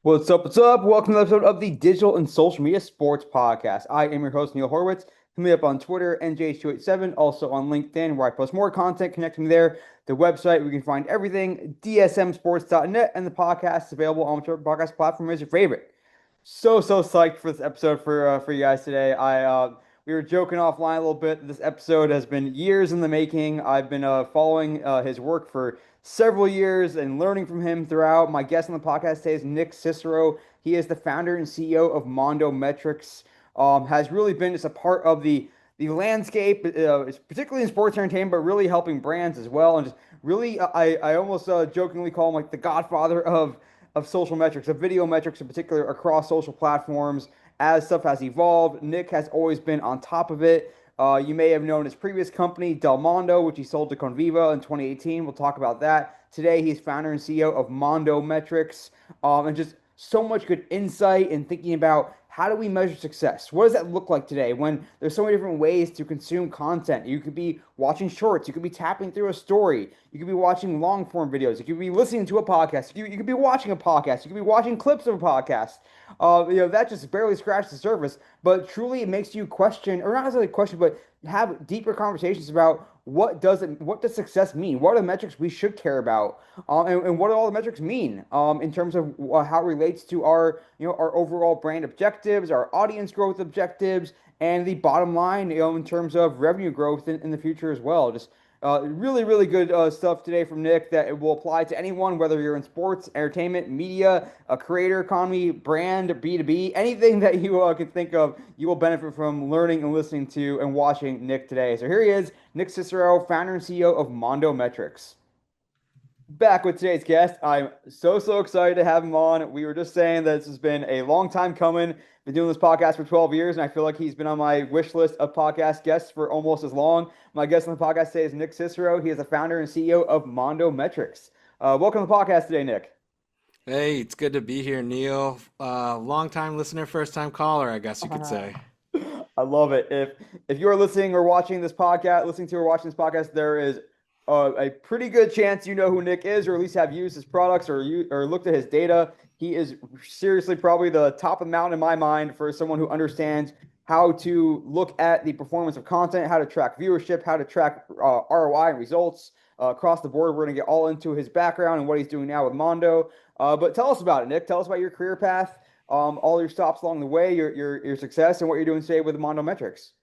What's up? What's up? Welcome to the episode of the Digital and Social Media Sports Podcast. I am your host, Neil Horowitz. Hit me up on Twitter, NJ287, also on LinkedIn, where I post more content. Connect me there. The website, we can find everything, dsmsports.net, and the podcast is available on whichever podcast platform is your favorite. So psyched for this episode for you guys today. I We were joking offline a little bit. This episode has been years in the making. I've been following his work for several years and learning from him throughout. My guest on the podcast today is Nick Cicero. He is the founder and CEO of Mondo Metrics. Has really been just a part of the landscape, particularly in sports entertainment, but really helping brands as well. And just really, I almost jokingly call him like the godfather of social metrics, of video metrics in particular, across social platforms. As stuff has evolved, Nick has always been on top of it. You may have known his previous company, Del Mondo, which he sold to Conviva in 2018. We'll talk about that. Today, he's founder and CEO of Mondo Metrics, and just so much good insight in thinking about how do we measure success? What does that look like today when there's so many different ways to consume content? You could be watching shorts, you could be tapping through a story, you could be watching long form videos, you could be listening to a podcast, you could be watching a podcast, you could be watching clips of a podcast. That just barely scratched the surface, but truly it makes you question, or not necessarily question, but have deeper conversations about what does success mean? What are the metrics we should care about? And what do all the metrics mean in terms of how it relates to our overall brand objectives, our audience growth objectives, and the bottom line, in terms of revenue growth in the future as well. Just really good stuff today from Nick that it will apply to anyone, whether you're in sports, entertainment, media, a creator economy, brand, B2B, anything that you can think of, you will benefit from learning and listening to and watching Nick today. So here he is, Nick Cicero, founder and CEO of Mondo Metrics. Back with today's guest. I'm so excited to have him on. We were just saying that this has been a long time coming. Been doing this podcast for 12 years, and I feel like he's been on my wish list of podcast guests for almost as long. My guest on the podcast today is Nick Cicero. He is the founder and CEO of Mondo Metrics. Welcome to the podcast today, Nick. Hey, it's good to be here, Neil. Long time listener, first time caller, I guess you could say. I love it. If you're listening or watching this podcast, listening to or watching this podcast, there is a pretty good chance you know who Nick is, or at least have used his products or looked at his data. He is seriously probably the top of the mountain in my mind for someone who understands how to look at the performance of content, how to track viewership, how to track ROI and results across the board. We're going to get all into his background and what he's doing now with Mondo. But tell us about it, Nick. Tell us about your career path, all your stops along the way, your success, and what you're doing today with Mondo Metrics.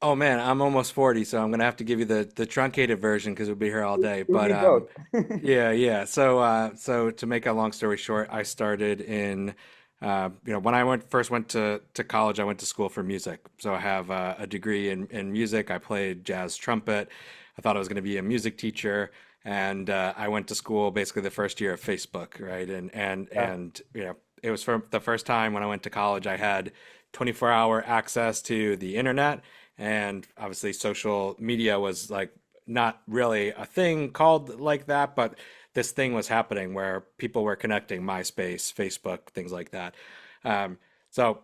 Oh man, I'm almost 40, so I'm gonna have to give you the truncated version because we'll be here all day. We But need both. yeah. So to make a long story short, I started in when I first went to college, I went to school for music. So I have a degree in music. I played jazz trumpet. I thought I was going to be a music teacher, and I went to school basically the first year of Facebook, right? Yeah. And it was for the first time when I went to college, I had 24-hour access to the internet, and obviously social media was like not really a thing called like that, but this thing was happening where people were connecting, MySpace, Facebook, things like that. So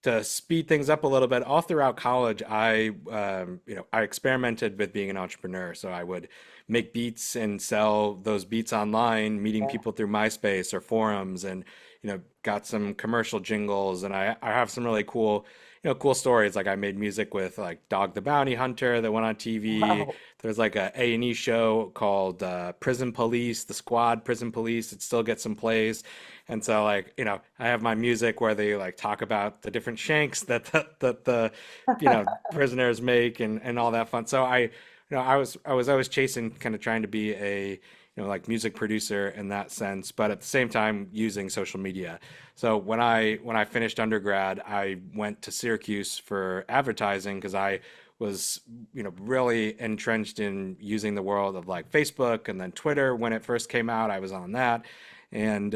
to speed things up a little bit, all throughout college, I experimented with being an entrepreneur. So I would make beats and sell those beats online, meeting people through MySpace or forums, and got some commercial jingles. And I have some really cool stories. Like I made music with like Dog the Bounty Hunter that went on TV. Wow. There's like a A&E show called Prison Police, The Squad Prison Police. It still gets some plays. And so like, I have my music where they like talk about the different shanks that the prisoners make and all that fun. So I was always chasing, kind of trying to be a like music producer in that sense, but at the same time using social media. So when I finished undergrad, I went to Syracuse for advertising because I was really entrenched in using the world of like Facebook and then Twitter when it first came out. I was on that, and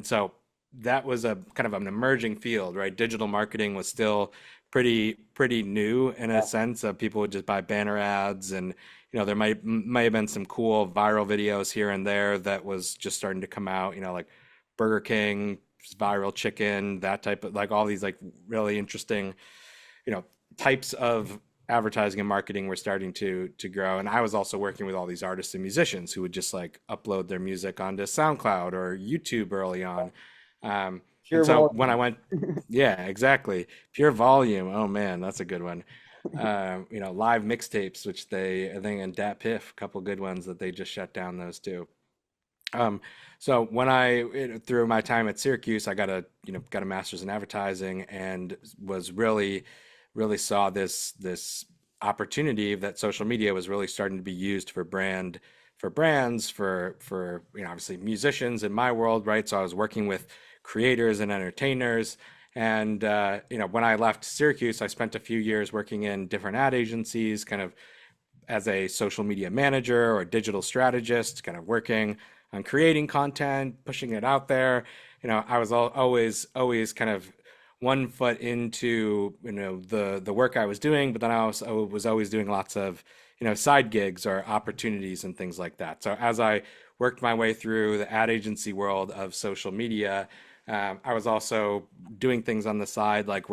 so that was a kind of an emerging field, right? Digital marketing was still pretty new in a sense of people would just buy banner ads, and there might have been some cool viral videos here and there that was just starting to come out, like Burger King viral chicken, that type of like all these like really interesting you know types of advertising and marketing were starting to grow. And I was also working with all these artists and musicians who would just like upload their music onto SoundCloud or YouTube early on. And Pure so when I volume. went, yeah, exactly. Pure volume. Oh man, that's a good one. Live mixtapes, which I think, and Dat Piff, a couple good ones that they just shut down those too. Um, so when through my time at Syracuse, I got a master's in advertising and was really saw this opportunity that social media was really starting to be used for brands, for obviously musicians in my world, right? So I was working with creators and entertainers. And when I left Syracuse, I spent a few years working in different ad agencies, kind of as a social media manager or digital strategist, kind of working on creating content, pushing it out there. I was always kind of one foot into the work I was doing, but then I was always doing lots of side gigs or opportunities and things like that. So as I worked my way through the ad agency world of social media, I was also doing things on the side, like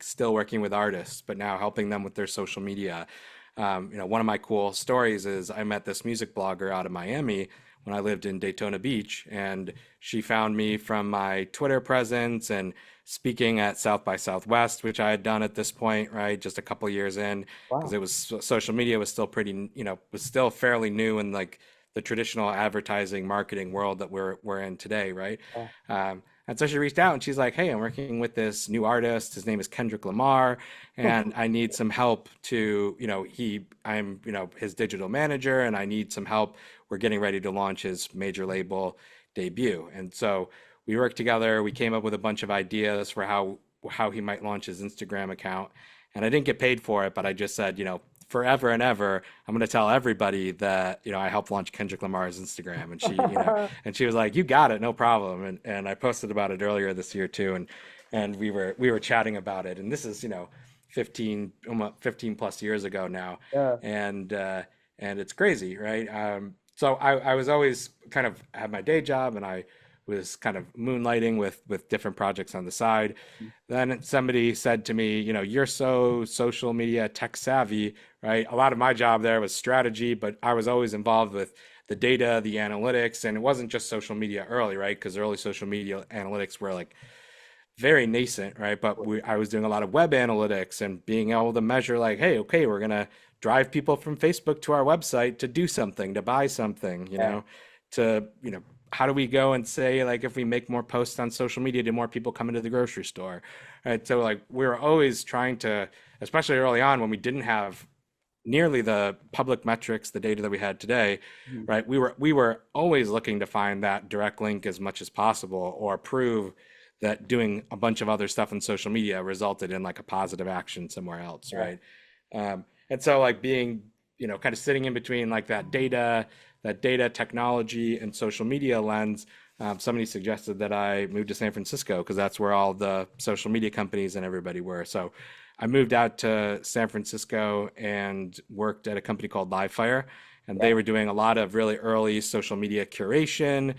still working with artists, but now helping them with their social media. One of my cool stories is I met this music blogger out of Miami when I lived in Daytona Beach, and she found me from my Twitter presence and speaking at South by Southwest, which I had done at this point, right, just a couple years in, because Wow. it was social media was still was still fairly new in like the traditional advertising marketing world that we're in today, right? Yeah. And so she reached out and she's like, "Hey, I'm working with this new artist. His name is Kendrick Lamar, and I need some help to, I'm, his digital manager, and I need some help. We're getting ready to launch his major label debut." And so we worked together. We came up with a bunch of ideas for how he might launch his Instagram account. And I didn't get paid for it, but I just said, forever and ever, I'm going to tell everybody that, I helped launch Kendrick Lamar's Instagram. And she was like, "You got it, no problem." And I posted about it earlier this year too. And we were chatting about it. And this is, 15 plus years ago now. Yeah. And, and it's crazy, right? So I was always kind of had my day job and I was kind of moonlighting with different projects on the side. Then somebody said to me, "You're so social media tech savvy, right?" A lot of my job there was strategy, but I was always involved with the data, the analytics, and it wasn't just social media early, right? Because early social media analytics were like very nascent, right? But I was doing a lot of web analytics and being able to measure, like, hey, okay, we're gonna drive people from Facebook to our website to do something, to buy something, Yeah. to, how do we go and say, like, if we make more posts on social media, do more people come into the grocery store, right? So, like, we were always trying to, especially early on when we didn't have nearly the public metrics, the data that we had today, Mhm. right? We were always looking to find that direct link as much as possible or prove that doing a bunch of other stuff in social media resulted in like a positive action somewhere else, Yeah. right? And so like being, kind of sitting in between like that data technology and social media lens, somebody suggested that I move to San Francisco because that's where all the social media companies and everybody were. So I moved out to San Francisco and worked at a company called Livefire, and Yeah. they were doing a lot of really early social media curation,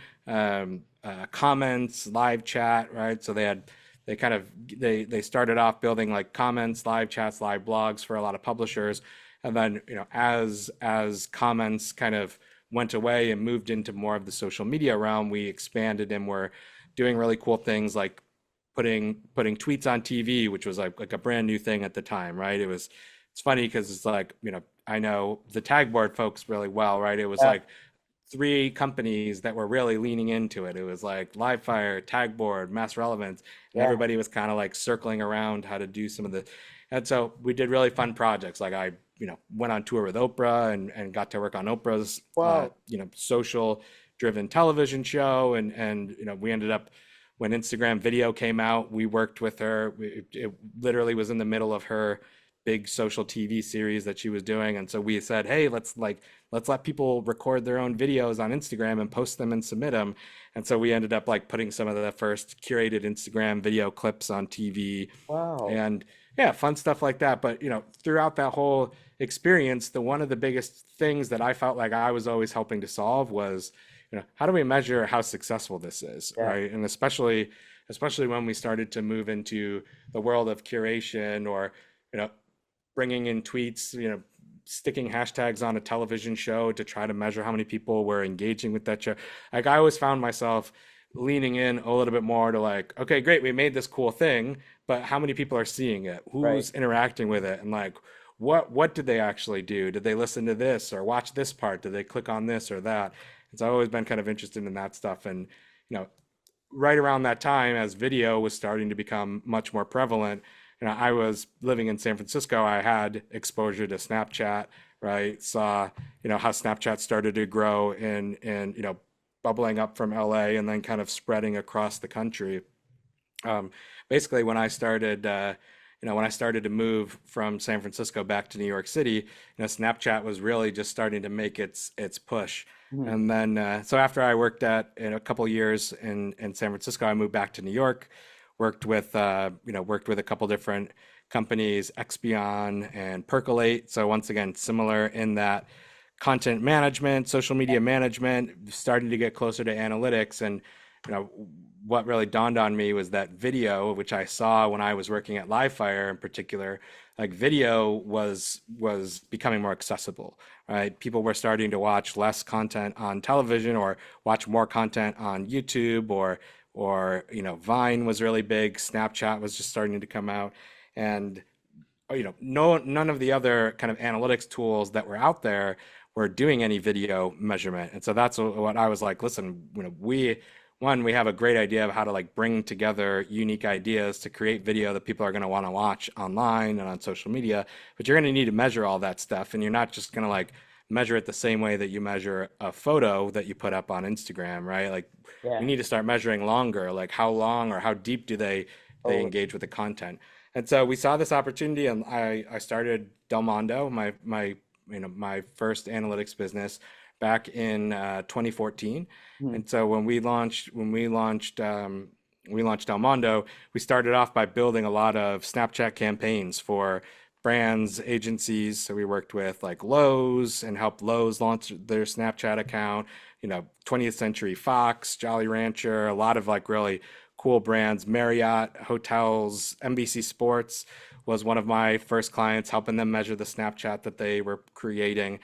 comments, live chat, right? So they kind of they started off building like comments, live chats, live blogs for a lot of publishers, and then as comments kind of went away and moved into more of the social media realm, we expanded and were doing really cool things like putting tweets on TV, which was like a brand new thing at the time, right? It's funny because it's like, I know the tag board folks really well, right? It was Yeah. like three companies that were really leaning into it. It was like Livefire, Tagboard, Mass Relevance, and Yeah. everybody was kind of like circling around how to do some of the. And so we did really fun projects. Like I, went on tour with Oprah and got to work on Oprah's, Wow. social driven television show. And, we ended up when Instagram video came out, we worked with her. It literally was in the middle of her big social TV series that she was doing. And so we said, hey, let's let people record their own videos on Instagram and post them and submit them. And so we ended up like putting some of the first curated Instagram video clips on TV Wow. and yeah, fun stuff like that. But throughout that whole experience, the one of the biggest things that I felt like I was always helping to solve was, how do we measure how successful this is, Yeah. right? And especially when we started to move into the world of curation or, you know, bringing in tweets, sticking hashtags on a television show to try to measure how many people were engaging with that show. Like I always found myself leaning in a little bit more to like, okay, great, we made this cool thing, but how many people are seeing it? Right. Who's interacting with it? And like, what did they actually do? Did they listen to this or watch this part? Did they click on this or that? And so I've always been kind of interested in that stuff. And you know, right around that time, as video was starting to become much more prevalent, I was living in San Francisco. I had exposure to Snapchat, right? Saw, how Snapchat started to grow and bubbling up from LA and then kind of spreading across the country. Um, Basically, when I started to move from San Francisco back to New York City, Snapchat was really just starting to make its push. Mhm. And then, so after I worked in a couple years in San Francisco, I moved back to New York, worked with a couple different companies, Expion and Percolate. So once again, similar in that content management, social media management, starting to get closer to analytics. And you know, what really dawned on me was that video, which I saw when I was working at Livefire in particular, like video was becoming more accessible, right? People were starting to watch less content on television or watch more content on YouTube or Vine was really big, Snapchat was just starting to come out, and no, none of the other kind of analytics tools that were out there were doing any video measurement. And so that's what I was like, listen, we have a great idea of how to like bring together unique ideas to create video that people are going to want to watch online and on social media, but you're going to need to measure all that stuff. And you're not just going to like measure it the same way that you measure a photo that you put up on Instagram, right? Like we Yeah. need to start measuring longer, like how long or how deep do they Totally. engage with the content. And so we saw this opportunity, and I started Del Mondo, my first analytics business, back in 2014. Mhm. And so when we launched Del Mondo, we started off by building a lot of Snapchat campaigns for brands, agencies. So we worked with like Lowe's and helped Lowe's launch their Snapchat account. 20th Century Fox, Jolly Rancher, a lot of like really cool brands. Marriott hotels, NBC Sports was one of my first clients, helping them measure the Snapchat that they were creating.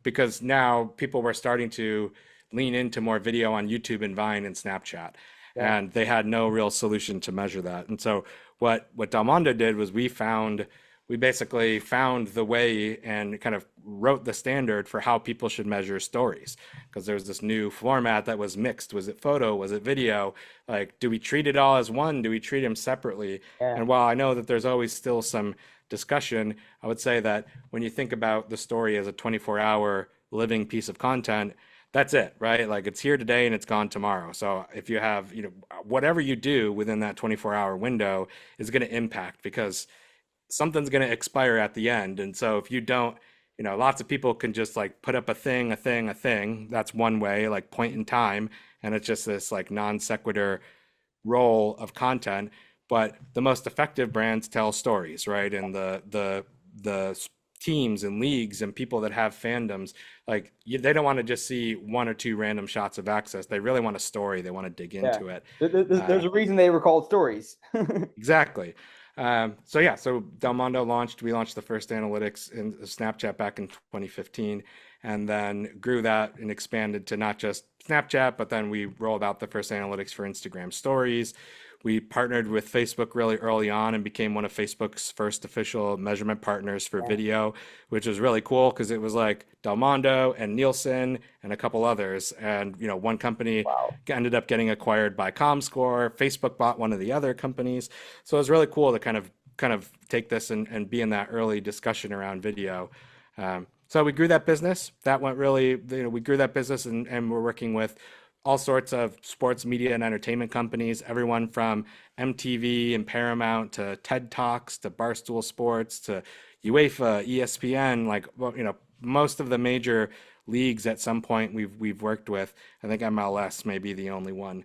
Because now people were starting to lean into more video on YouTube and Vine and Snapchat, Yeah. and they had no real solution to measure that. And so what Dalmondo did was we basically found the way and kind of wrote the standard for how people should measure stories, because there was this new format that was mixed. Was it photo? Was it video? Like, do we treat it all as one? Do we treat them separately? Yeah. And while I know that there's always still some discussion, I would say that when you think about the story as a 24-hour living piece of content, that's it, right? Like it's here today and it's gone tomorrow. So if you have, whatever you do within that 24-hour window is going to impact, because something's going to expire at the end. And so if you don't, lots of people can just like put up a thing, a thing, a thing. That's one way, like point in time. And it's just this like non sequitur role of content. But the most effective brands tell stories, right? And the teams and leagues and people that have fandoms, like they don't want to just see one or two random shots of access. They really want a story. They want to dig Yeah. into it. There's a reason they were called stories. Exactly. So yeah, so Del Mondo launched. We launched the first analytics in Snapchat back in 2015, and then grew that and expanded to not just Snapchat, but then we rolled out the first analytics for Instagram Stories. We partnered with Facebook really early on and became one of Facebook's first official measurement partners for Yeah. video, which was really cool because it was like Del Mondo and Nielsen and a couple others. And one company Wow. ended up getting acquired by Comscore. Facebook bought one of the other companies. So it was really cool to kind of take this and be in that early discussion around video. So we grew that business. That went really, we grew that business, and we're working with all sorts of sports media and entertainment companies, everyone from MTV and Paramount to TED Talks to Barstool Sports to UEFA, ESPN, like, well, most of the major leagues at some point we've worked with. I think MLS may be the only one.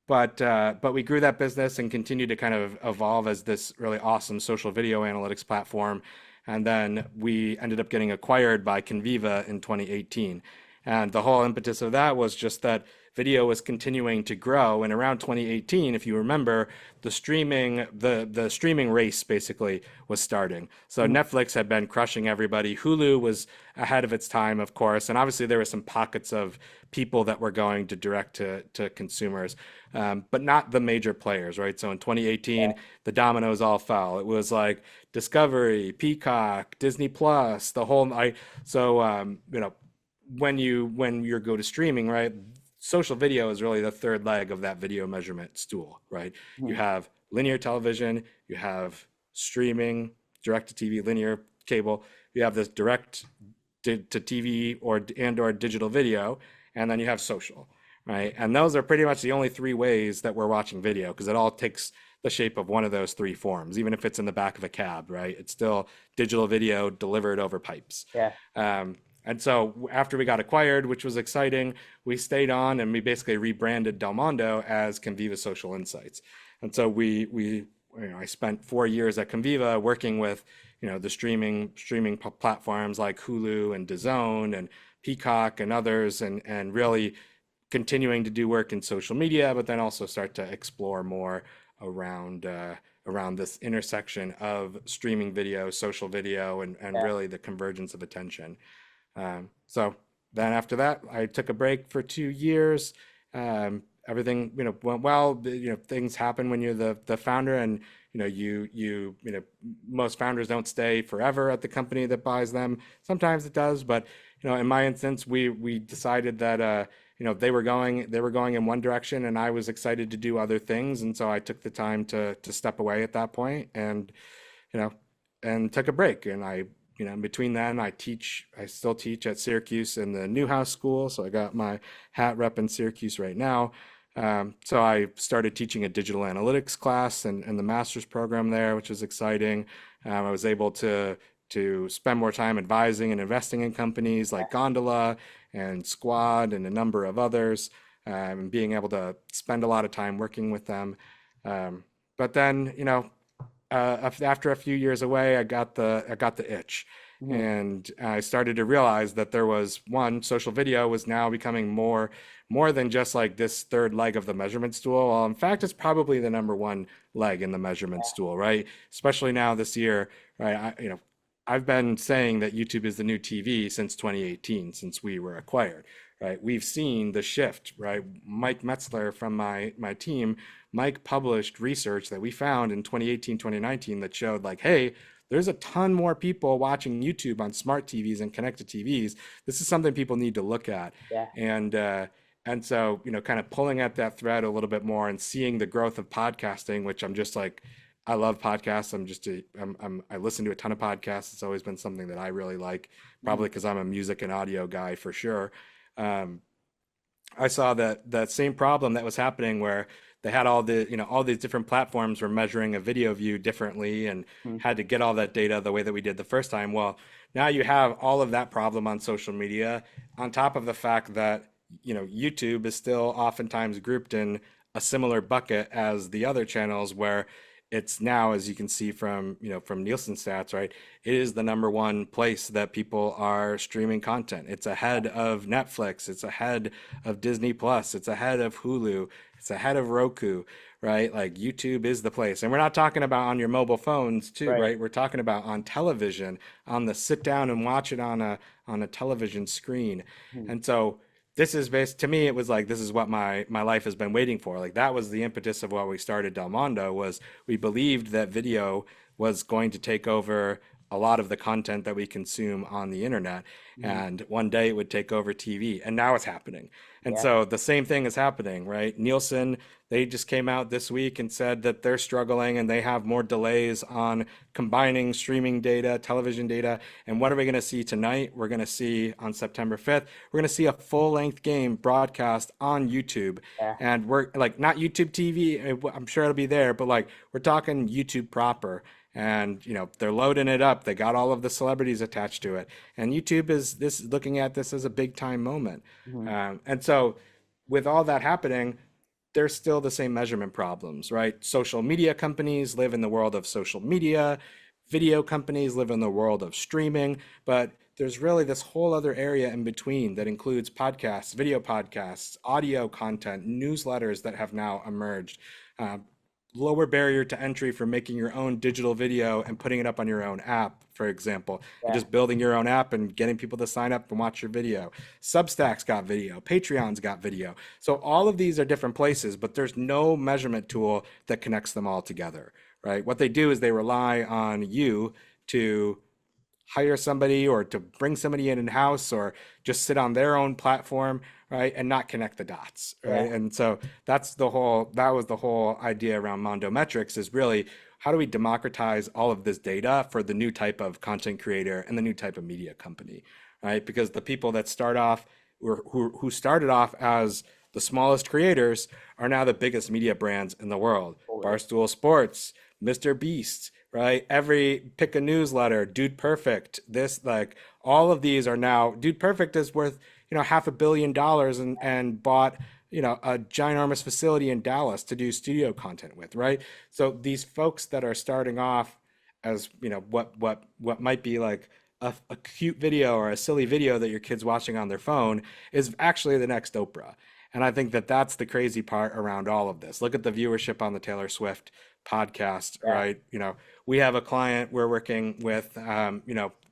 But we grew that business and continued to kind of evolve as this really awesome social video analytics platform. And then we ended up getting acquired by Conviva in 2018. And the whole impetus of that was just that video was continuing to grow. And around 2018, if you remember, the streaming race basically was starting. So Mhm. Netflix had been crushing everybody. Hulu was ahead of its time, of course, and obviously there were some pockets of people that were going to direct to consumers, but not the major players, right? So in 2018, the dominoes all fell. It was like Discovery, Peacock, Disney Plus, the whole. When you go to streaming, right? Social video is really the third leg of that video measurement stool, right? You Mhm. have linear television, you have streaming, direct to TV, linear cable, you have this direct to TV or digital video, and then you have social, right? And those are pretty much the only three ways that we're watching video because it all takes the shape of one of those three forms, even if it's in the back of a cab, right? It's still digital video delivered over pipes. Yeah. And so after we got acquired, which was exciting, we stayed on and we basically rebranded Del Mondo as Conviva Social Insights. And so I spent 4 years at Conviva working with the streaming platforms like Hulu and DAZN and Peacock and others, and really continuing to do work in social media, but then also start to explore more around around this intersection of streaming video, social video, and Yeah. really the convergence of attention. So then after that, I took a break for 2 years. Everything, went well. Things happen when you're the founder, and most founders don't stay forever at the company that buys them. Sometimes it does, but in my instance, we decided that they were going in one direction, and I was excited to do other things, and so I took the time to step away at that point, and you know, and took a break. And in between then, I still teach at Syracuse in the Newhouse School. So I got my hat rep in Syracuse right now. So I started teaching a digital analytics class and the master's program there, which was exciting. I was able to spend more time advising and investing in companies like Gondola and Squad and a number of others, and being able to spend a lot of time working with them. But then, after a few years away, I got the itch, Mhm. and I started to realize that there was one social video was now becoming more than just like this third leg of the measurement stool. Well, in fact, it's probably the number one leg in the measurement stool, right? Especially now this year, right? I've been saying that YouTube is the new TV since 2018, since we were acquired, right? We've seen the shift, right? Mike Metzler from my team, Mike published research that we found in 2018, 2019 that showed like, hey, there's a ton more people watching YouTube on smart TVs and connected TVs. This is something people need to look at. Yeah. And and so, kind of pulling at that thread a little bit more and seeing the growth of podcasting, which I'm just like, I love podcasts. I listen to a ton of podcasts. It's always been something that I really like, Mhm. probably because I'm a music and audio guy for sure. Um, I saw that same problem that was happening where they had all these different platforms were measuring a video view differently and Mhm. had to get all that data the way that we did the first time. Well, now you have all of that problem on social media on top of the fact that YouTube is still oftentimes grouped in a similar bucket as the other channels where it's now, as you can see from Nielsen stats, right? It is the number one place that people are streaming content. It's ahead of Netflix, it's ahead of Disney Plus, it's ahead of Hulu, it's ahead of Roku, right? Like YouTube is the place. And we're not talking about on your mobile phones too, Right. right? We're talking about on television, on the sit down and watch it on a television screen. Mhm. And so this is based to me, it was like this is what my life has been waiting for. Like that was the impetus of why we started Del Mondo, was we believed that video was going to take over a lot of the content that we consume on the internet, Mhm. and one day it would take over TV, and now it's happening. And Yeah. so the same thing is happening, right? Nielsen, they just came out this week and said that they're struggling and they have more delays on combining streaming data, television data. And what are we going to see tonight? We're going to see on September 5th, we're going to see a full-length game broadcast on YouTube. Yeah. And we're like not YouTube TV, I'm sure it'll be there, but like we're talking YouTube proper. And they're loading it up. They got all of the celebrities attached to it. And YouTube is this looking at this as a big time moment. Mhm. And so, with all that happening, there's still the same measurement problems, right? Social media companies live in the world of social media, video companies live in the world of streaming, but there's really this whole other area in between that includes podcasts, video podcasts, audio content, newsletters that have now emerged. Uh, Lower barrier to entry for making your own digital video and putting it up on your own app, for example, and Yeah. just building your own app and getting people to sign up and watch your video. Substack's got video, Patreon's got video. So all of these are different places, but there's no measurement tool that connects them all together, right? What they do is they rely on you to hire somebody or to bring somebody in house or just sit on their own platform, right, and not connect the dots, right? Yeah. And so that was the whole idea around Mondo Metrics, is really how do we democratize all of this data for the new type of content creator and the new type of media company, right? Because the people that start off who started off as the smallest creators are now the biggest media brands in the world. Totally. Barstool Sports, Mr. Beast, right? Every pick a newsletter, Dude Perfect, this, like, all of these are now, Dude Perfect is worth, $500 million and bought, a ginormous facility in Dallas to do studio content with, right? So these folks that are starting off as, what might be like a cute video or a silly video that your kid's watching on their phone is actually the next Oprah. And I think that that's the crazy part around all of this. Look at the viewership on the Taylor Swift podcast, Yeah. right? We have a client we're working with,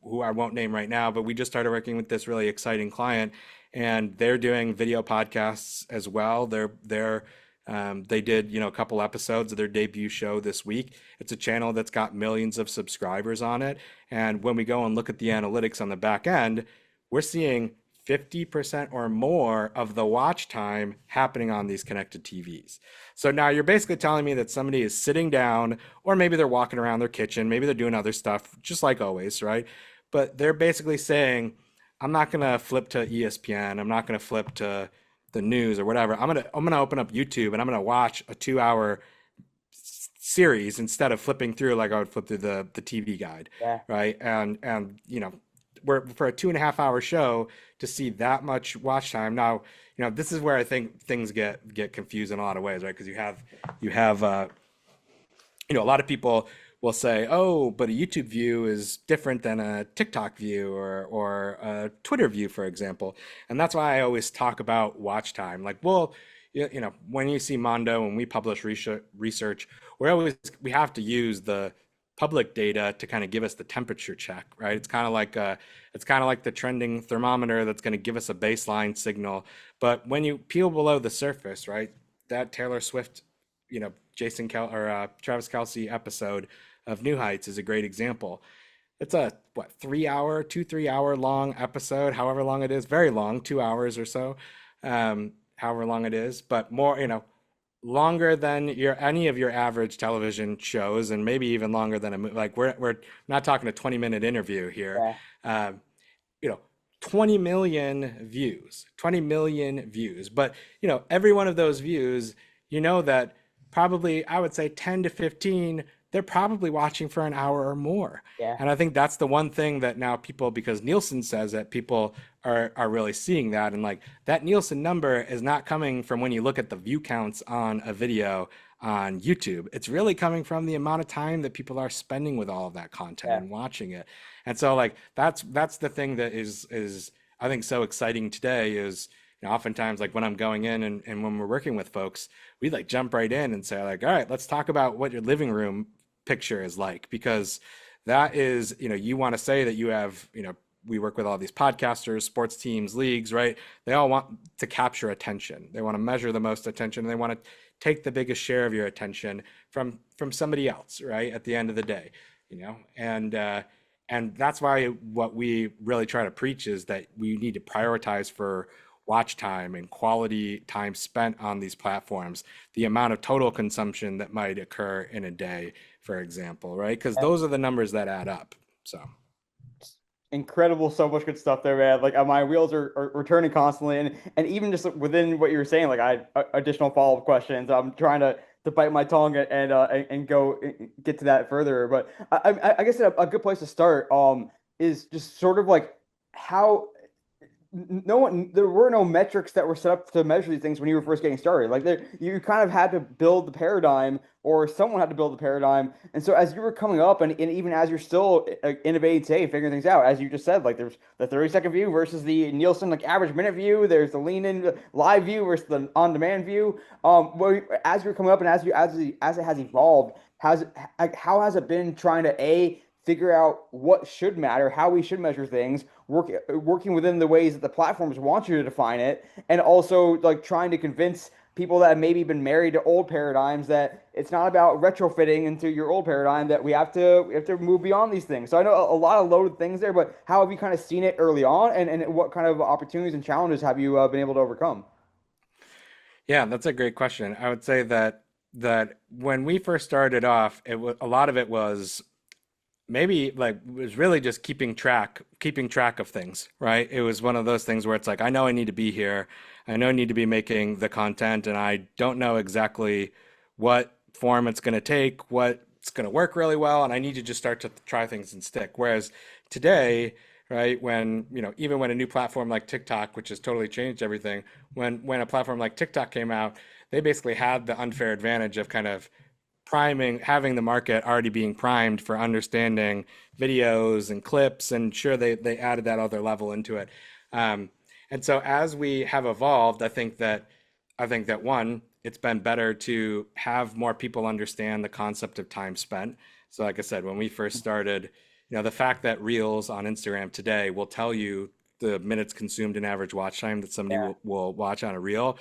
who I won't name right now, but we just started working with this really exciting client, and they're doing video podcasts as well. They did, a couple episodes of their debut show this week. It's a channel that's got millions of subscribers on it. And when we go and look at the analytics on the back end, we're seeing 50% or more of the watch time happening on these connected TVs. So now you're basically telling me that somebody is sitting down, or maybe they're walking around their kitchen, maybe they're doing other stuff, just like always, right? But they're basically saying, I'm not going to flip to ESPN. I'm not going to flip to the news or whatever. I'm gonna open up YouTube and I'm gonna watch a 2 hour series instead of flipping through like I would flip through the TV guide, Yeah. right? And we're for a 2.5 hour show to see that much watch time. Now, this is where I think things get confused in a lot of ways, right? Because you have a lot of people will say, "Oh, but a YouTube view is different than a TikTok view or a Twitter view, for example." And that's why I always talk about watch time. Like, well, when you see Mondo and we publish research, we have to use the public data to kind of give us the temperature check, right? It's kind of like the trending thermometer that's going to give us a baseline signal. But when you peel below the surface, right, that Taylor Swift, Travis Kelce episode of New Heights is a great example. It's a what 3 hour, 2 3 hour long episode, however long it is, very long, 2 hours or so, however long it is, but more, longer than any of your average television shows, and maybe even longer than like we're not talking a 20-minute interview here. Yeah. Um, you know, 20 million views, 20 million views. But, every one of those views, that probably, I would say 10 to 15, they're probably watching for an hour or more. Yeah. And I think that's the one thing that now people, because Nielsen says that people are really seeing that. And like that Nielsen number is not coming from when you look at the view counts on a video on YouTube. It's really coming from the amount of time that people are spending with all of that content Yeah. and watching it. And so like that's the thing that is I think so exciting today is oftentimes like when I'm going in and when we're working with folks, we like jump right in and say like, all right, let's talk about what your living room picture is like, because that is, you want to say that you have, we work with all these podcasters, sports teams, leagues, right? They all want to capture attention. They want to measure the most attention, and they want to take the biggest share of your attention from somebody else, right? At the end of the day, and that's why what we really try to preach is that we need to prioritize for watch time and quality time spent on these platforms, the amount of total consumption that might occur in a day, for example, right? Because Yeah. those are the numbers that add up. So. Incredible, so much good stuff there, man. Like my wheels are turning constantly, and even just within what you were saying, like I had additional follow-up questions. I'm trying to bite my tongue and go get to that further. But I guess a good place to start is just sort of like how no one, there were no metrics that were set up to measure these things when you were first getting started. Like there, you kind of had to build the paradigm, or someone had to build the paradigm. And so as you were coming up, and even as you're still innovating today, figuring things out, as you just said, like there's the 30-second view versus the Nielsen like average minute view. There's the lean in live view versus the on demand view. As you're coming up, and as it has evolved, how has it been trying to figure out what should matter, how we should measure things, working within the ways that the platforms want you to define it, and also like trying to convince people that have maybe been married to old paradigms that it's not about retrofitting into your old paradigm, that we have to move beyond these things. So I know a lot of loaded things there, but how have you kind of seen it early on, and what kind of opportunities and challenges have you been able to overcome? Yeah, that's a great question. I would say that when we first started off, it was a lot of it was maybe like it was really just keeping track of things, right? It was one of those things where it's like I know I need to be here. I know I need to be making the content, and I don't know exactly what form it's going to take, what's going to work really well, and I need to just start to try things and stick. Whereas today, right, when, even when a new platform like TikTok, which has totally changed everything, when a platform like TikTok came out, they basically had the unfair advantage of kind of having the market already being primed for understanding videos and clips, and sure they added that other level into it. Um, and so as we have evolved, I think that one, it's been better to have more people understand the concept of time spent. So like I said, when we first started, the fact that Reels on Instagram today will tell you the minutes consumed and average watch time that somebody Yeah. will watch on a reel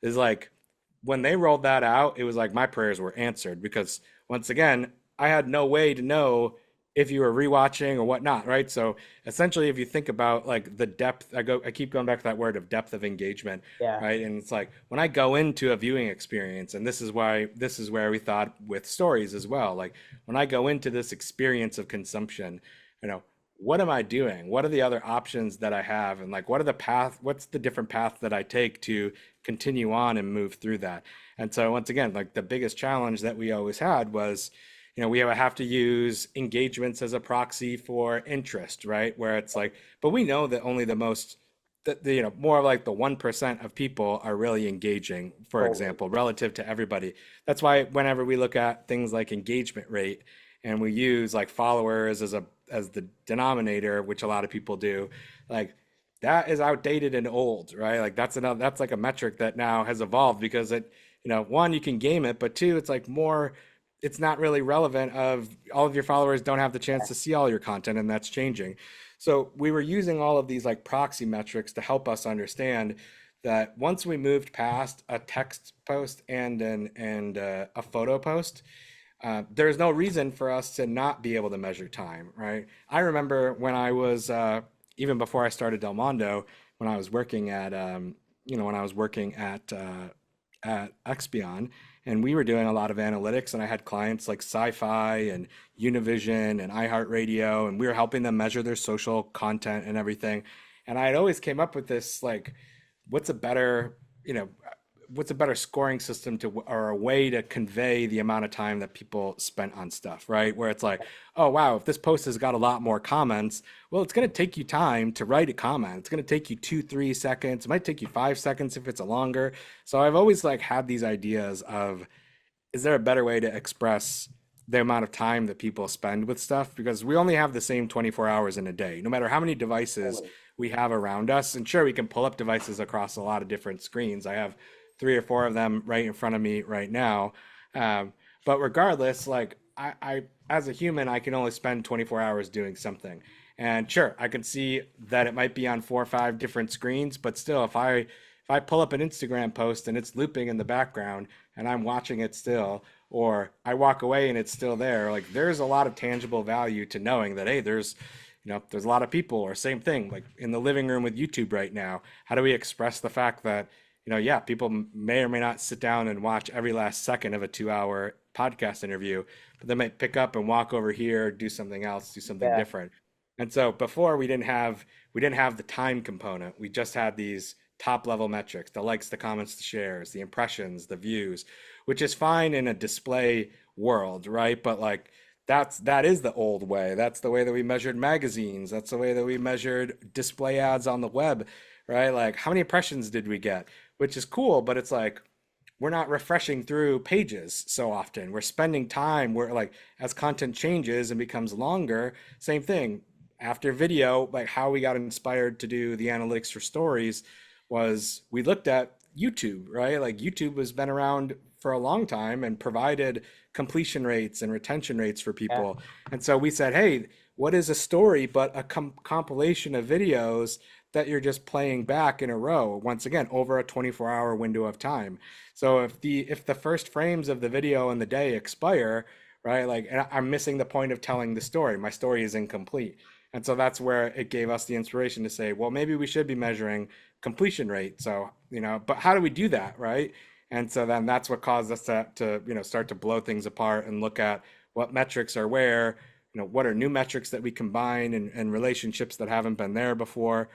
is like when they rolled that out, it was like my prayers were answered because once again, I had no way to know if you were rewatching or whatnot, right? So essentially, if you think about like the depth, I keep going back to that word of depth of engagement, Yeah. right? And it's like when I go into a viewing experience, and this is where we thought with stories as well. Like when I go into this experience of consumption, you know, what am I doing? What are the other options that I have? And like, what's the different path that I take to continue on and move through that? And so once again, like the biggest challenge that we always had was, we have to use engagements as a proxy for interest, right? Where it's like, but we know that only the most, more like the 1% of people are really engaging, for Totally. example, relative to everybody. That's why whenever we look at things like engagement rate and we use like followers as the denominator, which a lot of people do, like that is outdated and old, right? Like that's like a metric that now has evolved because one, you can game it, but two, it's not really relevant of all of your followers don't have the chance to see all your content, and that's changing. So we were using all of these like proxy metrics to help us understand that once we moved past a text post and a photo post, there's no reason for us to not be able to measure time, right? I remember when I was even before I started Del Mondo, when I was working at Expion, and we were doing a lot of analytics, and I had clients like Sci-Fi and Univision and iHeartRadio, and we were helping them measure their social content and everything. And I had always came up with this like, what's a better, you know, what's a better scoring system or a way to convey the amount of time that people spent on stuff, right? Where it's like, oh wow, if this post has got a lot more comments, well, it's going to take you time to write a comment. It's going to take you 2, 3 seconds. It might take you 5 seconds if it's a longer. So I've always like had these ideas of, is there a better way to express the amount of time that people spend with stuff? Because we only have the same 24 hours in a day, no matter how many devices Totally. we have around us. And sure, we can pull up devices across a lot of different screens. I have 3 or 4 of them right in front of me right now. But regardless, like as a human, I can only spend 24 hours doing something. And sure, I can see that it might be on 4 or 5 different screens, but still, if I pull up an Instagram post and it's looping in the background and I'm watching it still, or I walk away and it's still there, like there's a lot of tangible value to knowing that, hey, there's a lot of people, or same thing, like in the living room with YouTube right now. How do we express the fact that, yeah, people may or may not sit down and watch every last second of a 2-hour podcast interview, but they might pick up and walk over here, do something else, do something Yeah. different. And so before we didn't have the time component. We just had these top level metrics, the likes, the comments, the shares, the impressions, the views, which is fine in a display world, right? But like that is the old way. That's the way that we measured magazines. That's the way that we measured display ads on the web, right? Like how many impressions did we get? Which is cool, but it's like we're not refreshing through pages so often. We're spending time. We're like as content changes and becomes longer, same thing. After video, like how we got inspired to do the analytics for stories was we looked at YouTube, right? Like YouTube has been around for a long time and provided completion rates and retention rates for Yeah. people. And so we said, hey, what is a story but a compilation of videos that you're just playing back in a row, once again, over a 24-hour window of time. So if the first frames of the video in the day expire, right, like and I'm missing the point of telling the story. My story is incomplete. And so that's where it gave us the inspiration to say, well, maybe we should be measuring completion rate. So, but how do we do that, right? And so then that's what caused us to start to blow things apart and look at what metrics are where, what are new metrics that we combine and relationships that haven't been there before.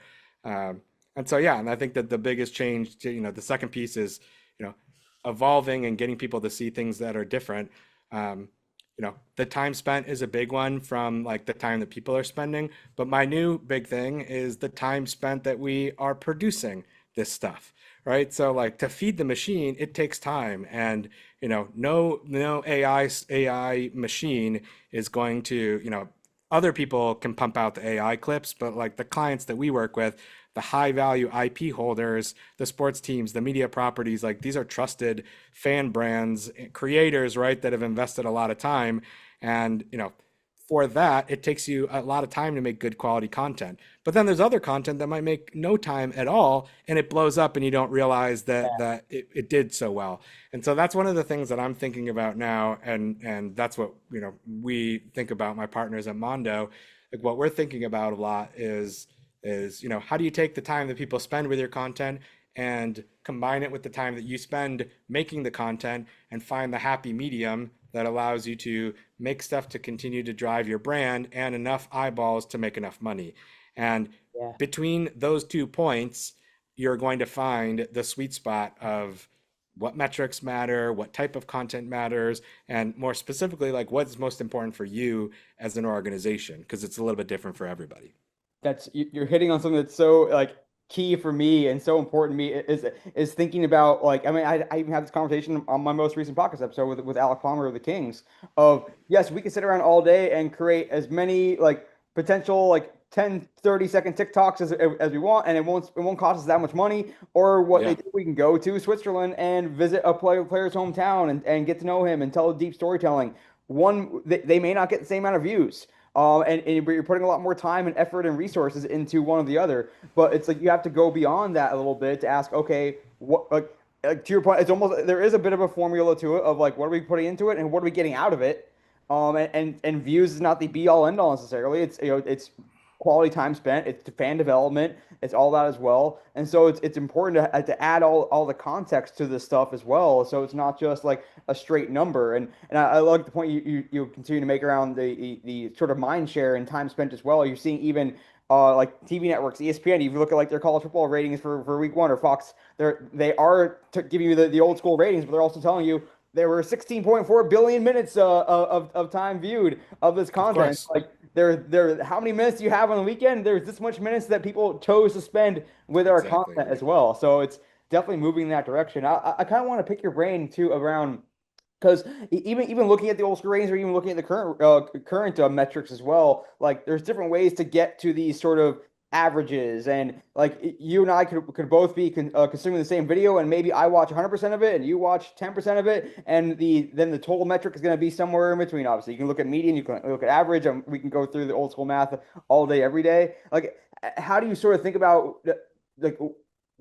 Um, and so, yeah, and I think that the biggest change to, the second piece is, you know, evolving and getting people to see things that are different. Um, the time spent is a big one from like the time that people are spending. But my new big thing is the time spent that we are producing this stuff, right? So like to feed the machine, it takes time, and no AI machine is going to, other people can pump out the AI clips, but like the clients that we work with, the high value IP holders, the sports teams, the media properties, like these are trusted fan brands, creators, right, that have invested a lot of time. And, for that, it takes you a lot of time to make good quality content. But then there's other content that might make no time at all, and it blows up and you don't realize that it did so well. And so that's one of the things that I'm thinking about now. And that's what, we think about, my partners at Mondo. Like what we're thinking about a lot is how do you take the time that people spend with your content and combine it with the time that you spend making the content and find the happy medium that allows you to make stuff to continue to drive your brand and enough eyeballs to make enough money. And Yeah. between those 2 points, you're going to find the sweet spot of what metrics matter, what type of content matters, and more specifically, like what's most important for you as an organization, because it's a little bit different for everybody. You're hitting on something that's so like key for me and so important to me is thinking about like I mean I even had this conversation on my most recent podcast episode with Alec Palmer of the Kings of yes, we can sit around all day and create as many like potential like 10, 30 second TikToks as we want, and it won't cost us that much money. Or what they Yeah, do, we can go to Switzerland and visit a player's hometown and get to know him and tell deep storytelling. They may not get the same amount of views. And you're putting a lot more time and effort and resources into one or the other. But it's like you have to go beyond that a little bit to ask, okay, what like to your point, it's almost there is a bit of a formula to it of like what are we putting into it and what are we getting out of it. And views is not the be all end all necessarily. It's quality time spent. It's fan development. It's all that as well. And so it's important to add all the context to this stuff as well. So it's not just like a straight number. And I like the point you continue to make around the sort of mind share and time spent as well. You're seeing even like TV networks, ESPN. If you look at like their college football ratings for week one or Fox, they are giving you the old school ratings, but they're also telling you there were 16.4 billion minutes of time viewed of this of content. course. Like how many minutes do you have on the weekend? There's this much minutes that people chose to spend with our Exactly. content as well. So it's definitely moving in that direction. I kind of want to pick your brain too around because even looking at the old school ratings or even looking at the current metrics as well, like there's different ways to get to these sort of averages. And like you and I could both be consuming the same video, and maybe I watch 100% of it and you watch 10% of it, and then the total metric is going to be somewhere in between. Obviously, you can look at median, you can look at average, and we can go through the old school math all day, every day. Like, how do you sort of think about like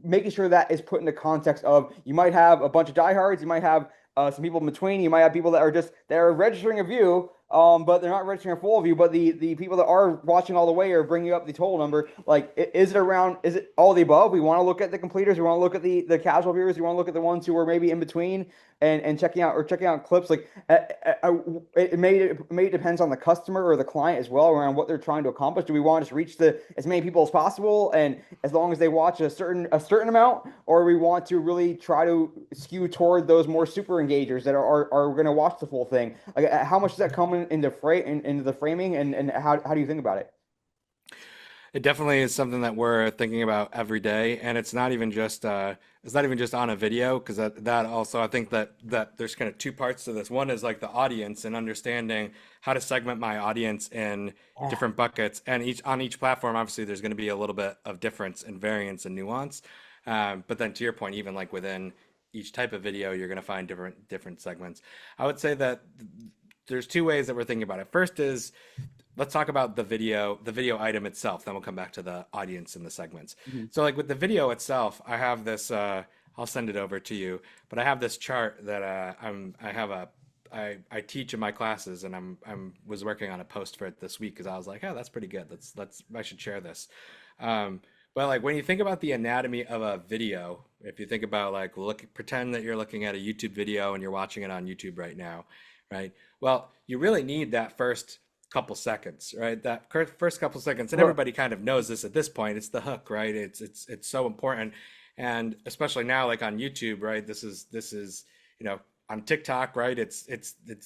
making sure that is put into context of you might have a bunch of diehards, you might have some people in between. You might have people that are registering a view, but they're not registering a full view. But the people that are watching all the way are bringing up the total number. Like, is it all the above? We want to look at the completers. We want to look at the casual viewers. We want to look at the ones who are maybe in between and checking out clips. Like, it may depends on the customer or the client as well around what they're trying to accomplish. Do we want to just reach the as many people as possible, and as long as they watch a certain amount, or we want to really try to skew toward those more super engagers that are going to watch the full thing? Like, how much does that come into into the framing, and how do you think about it? It definitely is something that we're thinking about every day, and it's not even just on a video because that also I think that there's kind of two parts to this. One is like the audience and understanding how to segment my audience in Yeah. different buckets, and each on each platform, obviously, there's going to be a little bit of difference and variance and nuance. But then to your point, even like within each type of video, you're going to find different segments. I would say that there's two ways that we're thinking about it. First is let's talk about the video item itself. Then we'll come back to the audience and the segments. Mhm. So like with the video itself, I have this. I'll send it over to you, but I have this chart that I have a I teach in my classes, and I'm was working on a post for it this week because I was like, oh, that's pretty good. Let's I should share this. Um, but like when you think about the anatomy of a video, if you think about like pretend that you're looking at a YouTube video and you're watching it on YouTube right now, right? Well, you really need that first couple seconds, right? That first couple seconds, and Well, everybody kind of knows this at this point. It's the hook, right? It's so important, and especially now, like on YouTube, right? This is on TikTok, right? It's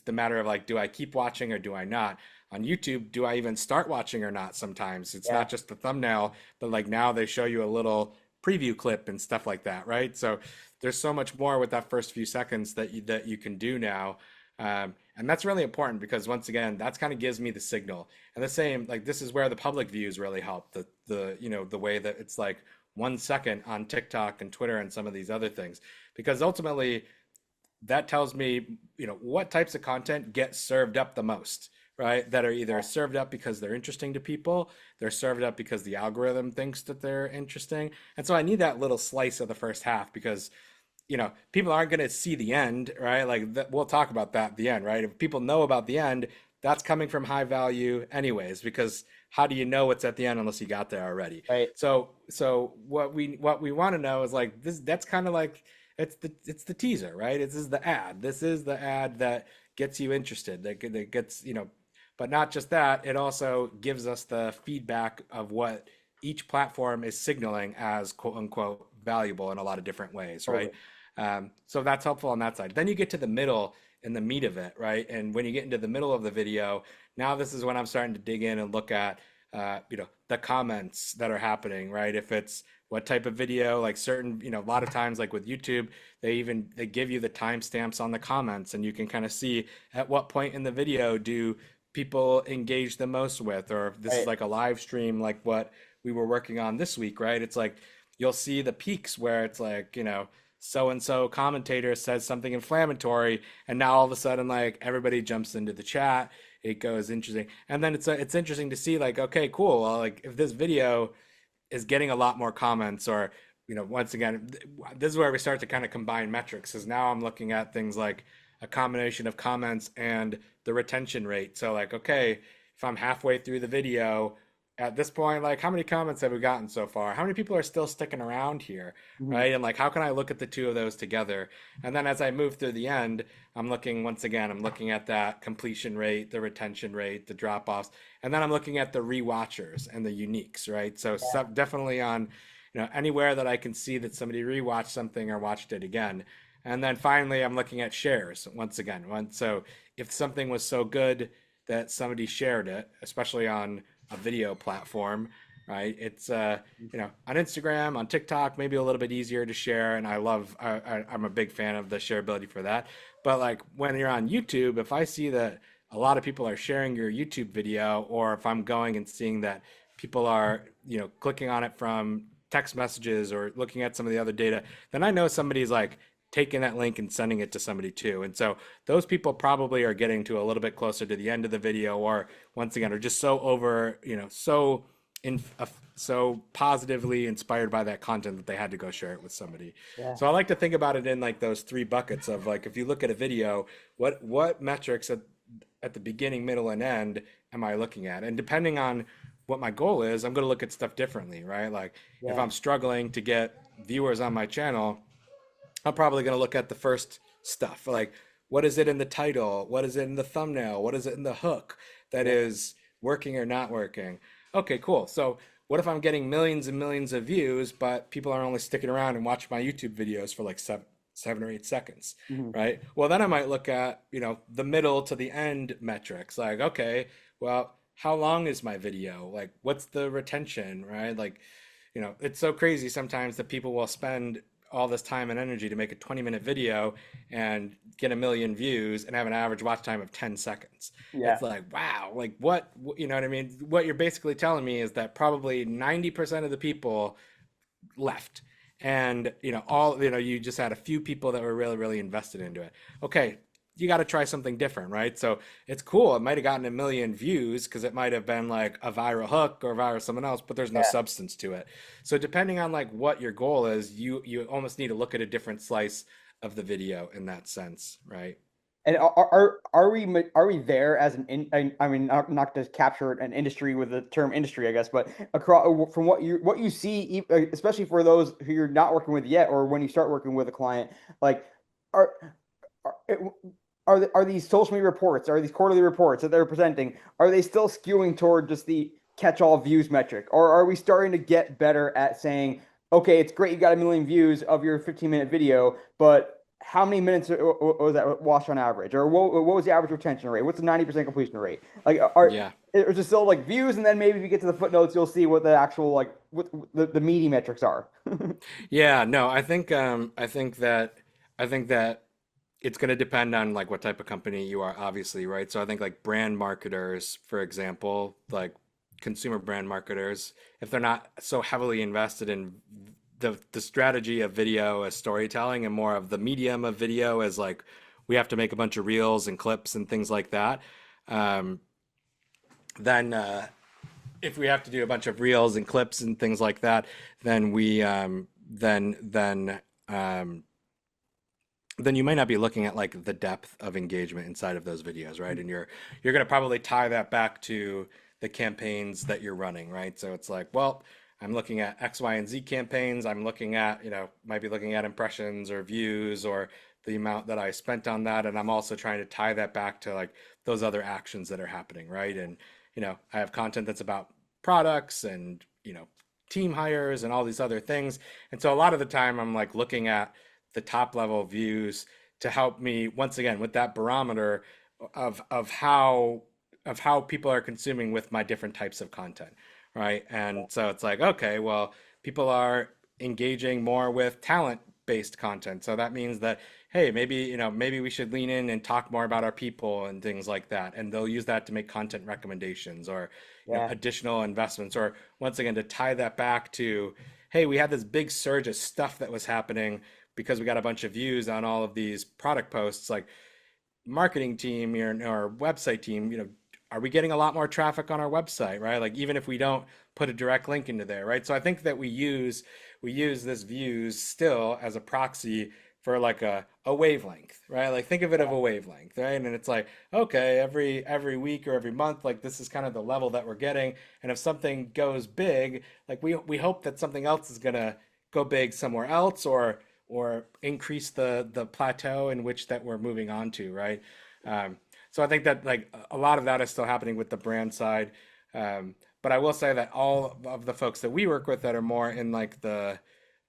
the matter of like, do I keep watching or do I not? On YouTube, do I even start watching or not? Sometimes it's yeah, not just the thumbnail, but like now they show you a little preview clip and stuff like that, right? So there's so much more with that first few seconds that you can do now. And that's really important because once again, that's kind of gives me the signal. And the same, like this is where the public views really help. The way that it's like 1 second on TikTok and Twitter and some of these other things. Because ultimately that tells me, what types of content get served up the most, right? That are either yeah, served up because they're interesting to people, they're served up because the algorithm thinks that they're interesting. And so I need that little slice of the first half because people aren't going to see the end, right? Like we'll talk about that at the end, right? If people know about the end, that's coming from high value anyways, because how do you know what's at the end unless you got there already? right. So what we want to know is like this, that's kind of like it's the teaser, right? This is the ad. This is the ad that gets you interested, that gets, but not just that, it also gives us the feedback of what each platform is signaling as quote unquote valuable in a lot of different ways, right? Totally. So that's helpful on that side. Then you get to the middle and the meat of it, right? And when you get into the middle of the video, now this is when I'm starting to dig in and look at, the comments that are happening, right? If it's what type of video, like certain, a lot of times, like with YouTube, they give you the timestamps on the comments, and you can kind of see at what point in the video do people engage the most with, or if this is Right. like a live stream, like what we were working on this week, right? It's like you'll see the peaks where it's like, so and so commentator says something inflammatory, and now all of a sudden, like everybody jumps into the chat. It goes interesting, and then it's interesting to see like, okay, cool. Well, like if this video is getting a lot more comments, or once again, this is where we start to kind of combine metrics. Is now I'm looking at things like a combination of comments and the retention rate. So like, okay, if I'm halfway through the video at this point, like how many comments have we gotten so far? How many people are still sticking around here, Mhm. right? And like, how can I look at the two of those together? And then as I move through the end, I'm looking at that completion rate, the retention rate, the drop offs, and then I'm looking at the rewatchers and the uniques, right? So Yeah. definitely on, anywhere that I can see that somebody rewatched something or watched it again. And then finally, I'm looking at shares once again. So if something was so good that somebody shared it, especially on a video platform, right? It's on Instagram, on TikTok, maybe a little bit easier to share, and I'm a big fan of the shareability for that. But like when you're on YouTube, if I see that a lot of people are sharing your YouTube video, or if I'm going and seeing that people are clicking on it from text messages or looking at some of the other data, then I know somebody's like taking that link and sending it to somebody too. And so those people probably are getting to a little bit closer to the end of the video, or once again, are just so over, in so positively inspired by that content that they had to go share it with somebody. Yeah. So I like to think about it in like those three buckets of like, if you look at a video, what metrics at the beginning, middle, and end am I looking at? And depending on what my goal is, I'm going to look at stuff differently, right? Like if Yeah. I'm struggling to get viewers on my channel, I'm probably going to look at the first stuff, like what is it in the title? What is it in the thumbnail? What is it in the hook that Yeah. is working or not working? Okay, cool. So what if I'm getting millions and millions of views, but people are only sticking around and watching my YouTube videos for like 7 or 8 seconds, Mhm. right? Well, then I might look at, the middle to the end metrics. Like, okay, well, how long is my video? Like, what's the retention, right? Like, it's so crazy sometimes that people will spend all this time and energy to make a 20-minute video and get a million views and have an average watch time of 10 seconds. Yeah. It's like, wow, like what, you know what I mean? What you're basically telling me is that probably 90% of the people left. And, you just had a few people that were really, really invested into it. Okay, you got to try something different, right? So it's cool. It might have gotten a million views because it might have been like a viral hook or viral something else, but there's no Yeah. substance to it. So depending on like what your goal is, you almost need to look at a different slice of the video in that sense, right? And are we there as I mean, not to capture an industry with the term industry, I guess, but across from what you see, especially for those who you're not working with yet, or when you start working with a client, like are are, are these social media reports, are these quarterly reports that they're presenting, are they still skewing toward just the catch-all views metric, or are we starting to get better at saying, okay, it's great you got a million views of your 15-minute video, but how many minutes was that watched on average, or what was the average retention rate? What's the 90% completion rate? Like, Yeah. is it still like views, and then maybe if you get to the footnotes, you'll see what the actual like what the meaty metrics are. Yeah, no, I think that it's going to depend on like what type of company you are, obviously, right? So I think like brand marketers, for example, like consumer brand marketers, if they're not so heavily invested in the strategy of video as storytelling and more of the medium of video as like we have to make a bunch of reels and clips and things like that, um, then if we have to do a bunch of reels and clips and things like that, then we um, then you might not be looking at like the depth of engagement inside of those videos, right? And you're going to probably tie that back to the campaigns that you're running, right? So it's like, well, I'm looking at X, Y, and Z campaigns. I'm looking at, might be looking at impressions or views or the amount that I spent on that. And I'm also trying to tie that back to like those other actions that are happening, right? And, I have content that's about products and, team hires and all these other things. And so a lot of the time I'm like looking at the top level views to help me once again with that barometer of how people are consuming with my different types of content, right? And so it's like, okay, well, people are engaging more with talent based content. So that means that, hey, maybe we should lean in and talk more about our people and things like that. And they'll use that to make content recommendations or, Yeah. additional investments, or once again to tie that back to, hey, we had this big surge of stuff that was happening because we got a bunch of views on all of these product posts. Like, marketing team or website team, are we getting a lot more traffic on our website, right? Like even if we don't put a direct link into there, right? So I think that we use this views still as a proxy for like a wavelength, right? Like think of it of a wavelength, right? And it's like, okay, every week or every month, like this is kind of the level that we're getting. And if something goes big, like we hope that something else is gonna go big somewhere else or increase the plateau in which that we're moving on to, right? Um, so I think that like a lot of that is still happening with the brand side. But I will say that all of the folks that we work with that are more in like the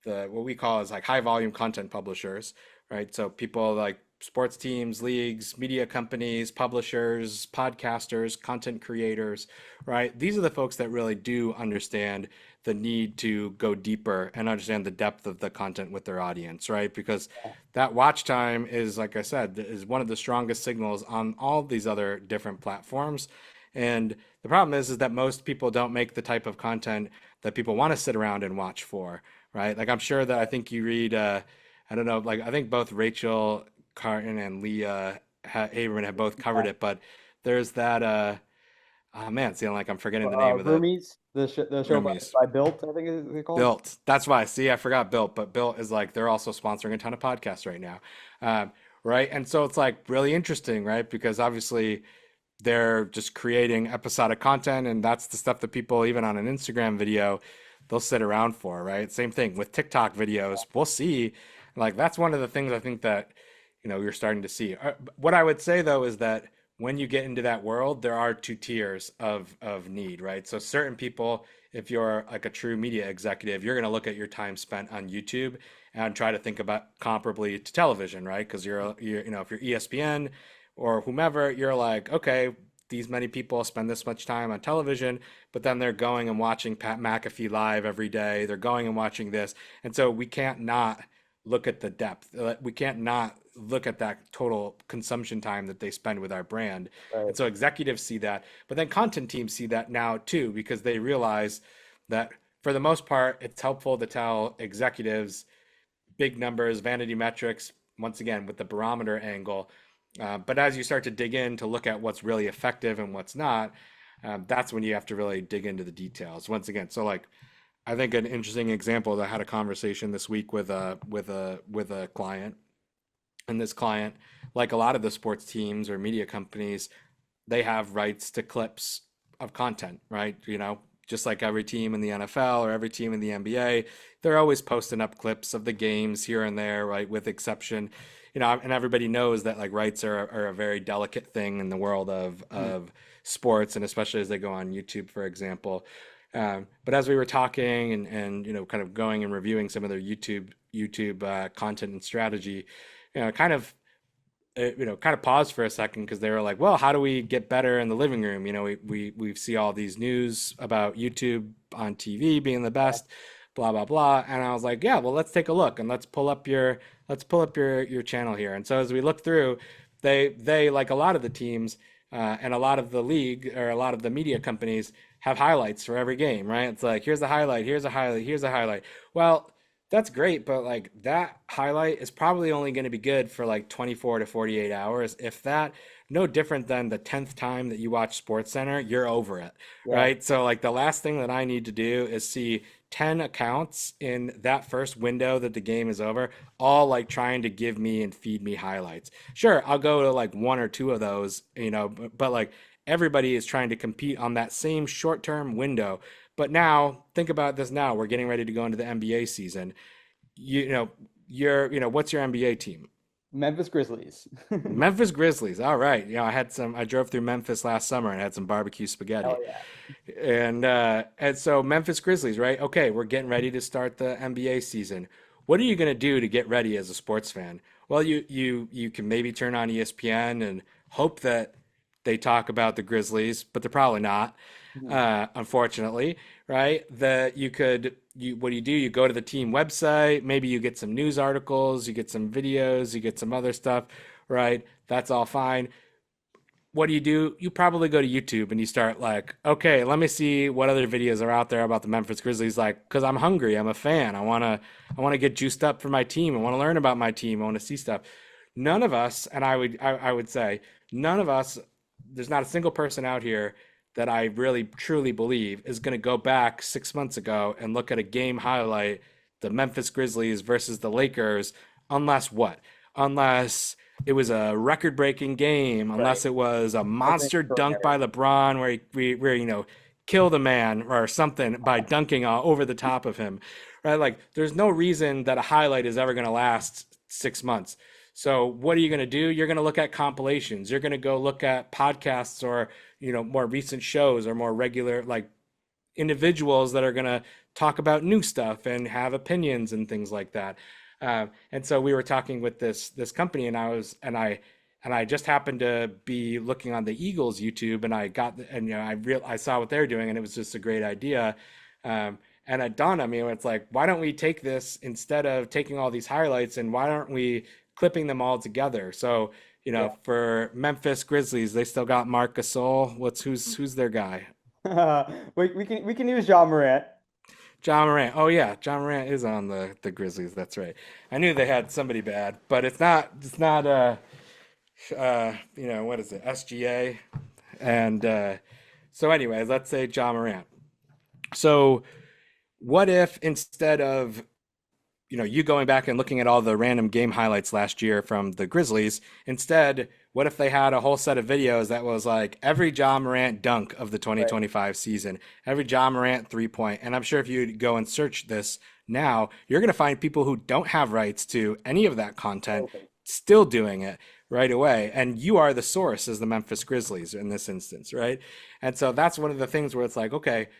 what we call as like high volume content publishers, right? So people like sports teams, leagues, media companies, publishers, podcasters, content creators, right? These are the folks that really do understand the need to go deeper and understand the depth of the content with their audience, right? Because that watch time is, like I said, is one of the strongest signals on all these other different platforms. And the problem is that most people don't make the type of content that people want to sit around and watch for, right? Like I'm sure that I think you read, I don't know, like I think both Rachel Carton and Leah Haberman have both covered it, but there's that, oh man, it's feeling like I'm forgetting the name of the Roomies, the show by, roomies. by Built, I think it's called. Built. That's why. See, I forgot Built, but Built is like they're also sponsoring a ton of podcasts right now, right? And so it's like really interesting, right? Because obviously they're just creating episodic content, and that's the stuff that people, even on an Instagram video, they'll sit around for, right? Same thing with TikTok videos. We'll see. Like that's one of the things I think that you're starting to see. What I would say though is that when you get into that world, there are two tiers of need, right? So certain people, if you're like a true media executive, you're going to look at your time spent on YouTube and try to think about comparably to television, right? Because if you're ESPN or whomever, you're like, okay, these many people spend this much time on television, but then they're going and watching Pat McAfee live every day. They're going and watching this. And so we can't not look at the depth. We can't not look at that total consumption time that they spend with our brand. Right. And so executives see that, but then content teams see that now too, because they realize that for the most part, it's helpful to tell executives big numbers, vanity metrics, once again, with the barometer angle. But as you start to dig in to look at what's really effective and what's not, that's when you have to really dig into the details. Once again, so like I think an interesting example is I had a conversation this week with a client, and this client, like a lot of the sports teams or media companies, they have rights to clips of content, right? Just like every team in the NFL or every team in the NBA, they're always posting up clips of the games here and there, right? With exception, and everybody knows that like rights are a very delicate thing in the world of sports, and especially as they go on YouTube, for example. But as we were talking and kind of going and reviewing some of their YouTube content and strategy, kind of kind of paused for a second because they were like, well, how do we get better in the living room? We see all these news about YouTube on TV being the best, blah blah blah. And I was like, yeah, well, let's take a look and let's pull up your channel here. And so as we look through, they like a lot of the teams and a lot of the league or a lot of the media companies have highlights for every game, right? It's like, here's a highlight, here's a highlight, here's a highlight. Well, that's great, but like that highlight is probably only going to be good for like 24 to 48 hours. If that, no different than the 10th time that you watch Sports Center, you're over it, Yeah. right? So like the last thing that I need to do is see 10 accounts in that first window that the game is over, all like trying to give me and feed me highlights. Sure, I'll go to like one or two of those, but like everybody is trying to compete on that same short-term window. But now, think about this now. We're getting ready to go into the NBA season. What's your NBA team? Memphis Grizzlies. Memphis Grizzlies. All right. I drove through Memphis last summer and had some barbecue Hell spaghetti. yeah. And so Memphis Grizzlies, right? Okay, we're getting ready to start the NBA season. What are you going to do to get ready as a sports fan? Well, you can maybe turn on ESPN and hope that they talk about the Grizzlies, but they're probably not, Mhm. unfortunately, right? That what do? You go to the team website, maybe you get some news articles, you get some videos, you get some other stuff, right? That's all fine. What do? You probably go to YouTube and you start like, okay, let me see what other videos are out there about the Memphis Grizzlies, like, because I'm hungry, I'm a fan, I want to get juiced up for my team, I want to learn about my team, I want to see stuff. None of us, and I would say, none of us, there's not a single person out here that I really truly believe is going to go back 6 months ago and look at a game highlight, the Memphis Grizzlies versus the Lakers, unless what? Unless it was a record-breaking game, Right. unless it was a Something monster dunk extraordinary. by LeBron where killed a man or something by dunking over the top of him, right? Like, there's no reason that a highlight is ever going to last 6 months. So what are you going to do? You're going to look at compilations. You're going to go look at podcasts or more recent shows or more regular like individuals that are going to talk about new stuff and have opinions and things like that. And so we were talking with this company, and I just happened to be looking on the Eagles YouTube, and I saw what they're doing, and it was just a great idea. And it dawned on me, it's like, why don't we take this instead of taking all these highlights, and why aren't we clipping them all together? So Yeah. for Memphis Grizzlies, they still got Marc Gasol. Who's their guy? We can use John Morant. John Morant. Oh yeah, John Morant is on the Grizzlies. That's right. I knew they had somebody bad, but it's not what is it? SGA. And so anyways, let's say John Morant. So what if instead of you going back and looking at all the random game highlights last year from the Grizzlies, instead, what if they had a whole set of videos that was like every John Morant dunk of the Right. 2025 season, every John Morant 3 point? And I'm sure if you go and search this now, you're going to find people who don't have rights to any of that content Open. still doing it right away. And you are the source as the Memphis Grizzlies in this instance, right? And so that's one of the things where it's like, okay,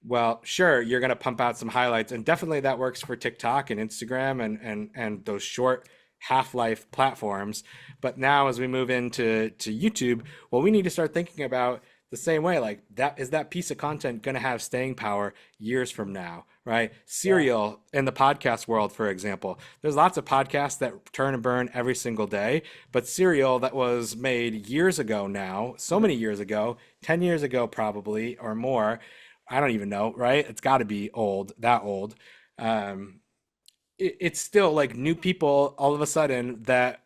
Well, sure, you're going to pump out some highlights, and definitely that works for TikTok and Instagram and those short half-life platforms. But now, as we move into YouTube, well, we need to start thinking about the same way. Like that is that piece of content going to have staying power years from now, right? Yeah. Serial in the podcast world, for example, there's lots of podcasts that turn and burn every single day, but Serial that was made years ago now, so many years ago, 10 years ago probably or more, I don't even know, right? It's got to be old, that old. Um, it's still like new people all of a sudden that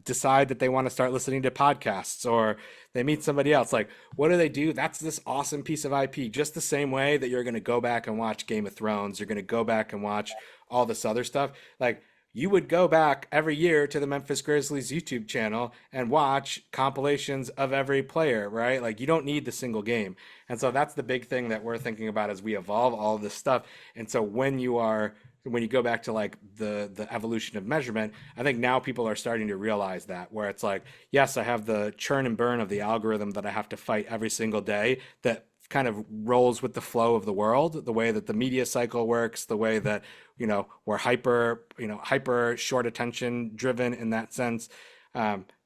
decide that they want to start listening to podcasts or they meet somebody else. Like, what do they do? That's this awesome piece of IP. Just the same way that you're going to go back and watch Game of Thrones, you're going to go back and watch all this other stuff. Like, you would go back every year to the Memphis Grizzlies YouTube channel and watch compilations of every player, right? Like, you don't need the single game. And so that's the big thing that we're thinking about as we evolve all of this stuff. And so when you go back to like the evolution of measurement, I think now people are starting to realize that where it's like, yes, I have the churn and burn of the algorithm that I have to fight every single day that kind of rolls with the flow of the world, the way that the media cycle works, the way that, we're hyper short attention driven in that sense,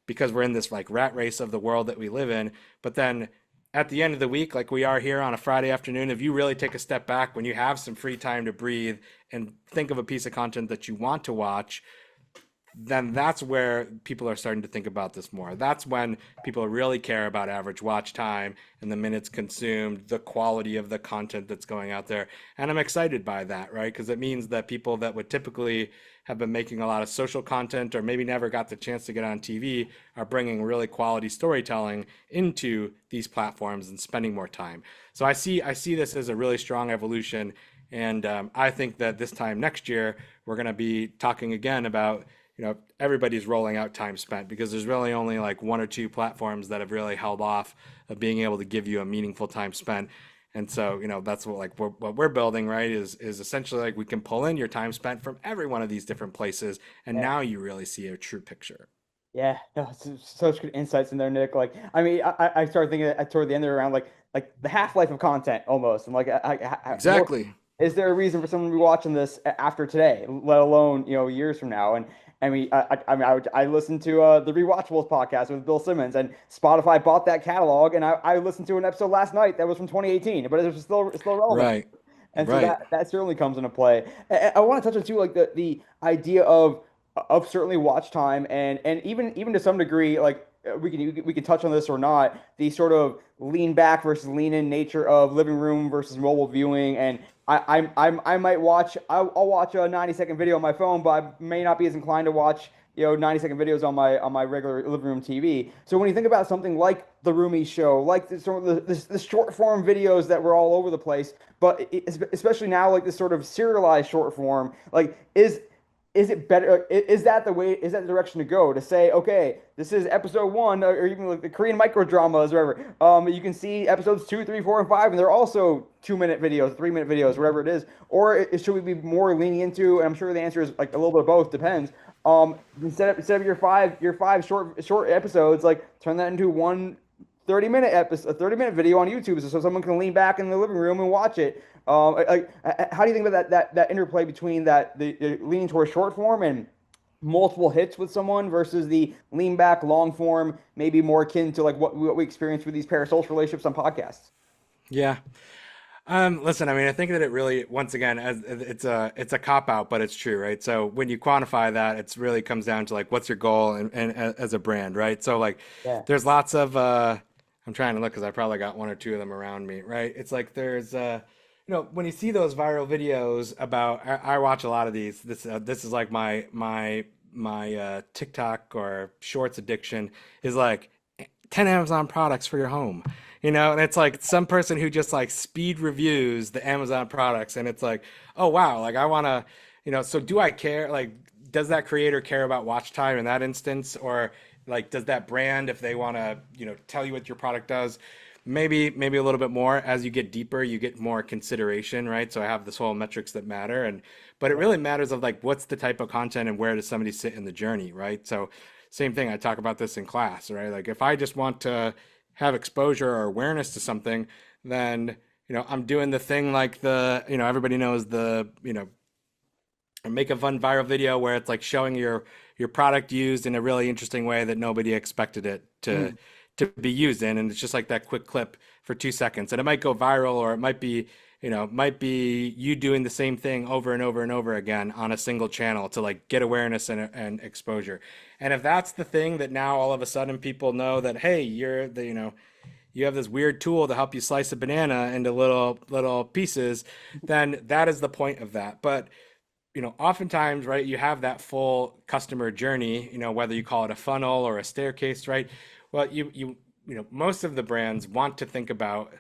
because we're in this like rat race of the world that we live in. But then at the end of the week, like we are here on a Friday afternoon, if you really take a step back when you have some free time to breathe and think of a piece of content that you want to watch, then that's where people are starting to think about this more. That's when people really care about average watch time and the minutes consumed, the quality of the content that's going out there. And I'm excited by that, right? Because it means that people that would typically have been making a lot of social content or maybe never got the chance to get on TV are bringing really quality storytelling into these platforms and spending more time. So I see this as a really strong evolution. And I think that this time next year, we're going to be talking again about everybody's rolling out time spent because there's really only like one or two platforms that have really held off of being able to give you a meaningful time spent. And so, that's what we're building, right? Is essentially like we can pull in your time spent from every one of these different places, and Yeah. now you really see a true picture. Yeah, no, such good insights in there, Nick. Like, I mean, I started thinking toward the end of the round, like the half-life of content almost. And like, what Exactly. is there a reason for someone to be watching this after today, let alone years from now? And I mean, I listened to the Rewatchables podcast with Bill Simmons, and Spotify bought that catalog, and I listened to an episode last night that was from 2018, but it was still relevant. Right. And so Right. that certainly comes into play. I want to touch on too, like the idea of certainly watch time and even to some degree, like we can touch on this or not, the sort of lean back versus lean in nature of living room versus mobile viewing. And I might watch I'll watch a 90-second video on my phone, but I may not be as inclined to watch 90-second videos on my regular living room TV. So when you think about something like the Roomies show, like the short form videos that were all over the place, but especially now like this sort of serialized short form, like is it better? Is that the way? Is that the direction to go? To say, okay, this is episode one, or even like the Korean micro dramas, or whatever. You can see episodes two, three, four, and five, and they're also 2-minute videos, 3-minute videos, whatever it is. Or should we be more leaning into? And I'm sure the answer is like a little bit of both. Depends. Instead of your five short episodes, like turn that into one 30-minute episode, a 30-minute video on YouTube, so someone can lean back in the living room and watch it. How do you think about that interplay between the leaning towards short form and multiple hits with someone versus the lean back long form, maybe more akin to like what we experience with these parasocial relationships on podcasts? Yeah. Listen, I mean, I think that it really, once again, as it's a cop out, but it's true, right? So when you quantify that, it's really comes down to like, what's your goal and as a brand, right? So like, Yeah. there's lots of, I'm trying to look because I probably got one or two of them around me, right? It's like there's, when you see those viral videos about, I watch a lot of these. This is like my TikTok or Shorts addiction is like 10 Amazon products for your home. And it's like some person who just like speed reviews the Amazon products, and it's like, oh wow, like I want to, so do I care? Like, does that creator care about watch time in that instance, or like does that brand, if they want to, tell you what your product does, maybe a little bit more. As you get deeper, you get more consideration, right? So I have this whole metrics that matter, but it really matters of like what's the type of content and where does somebody sit in the journey, right? So same thing, I talk about this in class, right? Like if I just want to have exposure or awareness to something, then I'm doing the thing like everybody knows or make a fun viral video where it's like showing your product used in a really interesting way that nobody expected it Mm. to be used in, and it's just like that quick clip for 2 seconds, and it might go viral, or it might be you doing the same thing over and over and over again on a single channel to like get awareness and exposure. And if that's the thing that now all of a sudden people know that, hey, you have this weird tool to help you slice a banana into little pieces, then that is the point of that. But oftentimes, right, you have that full customer journey, whether you call it a funnel or a staircase, right? Well, most of the brands want to think about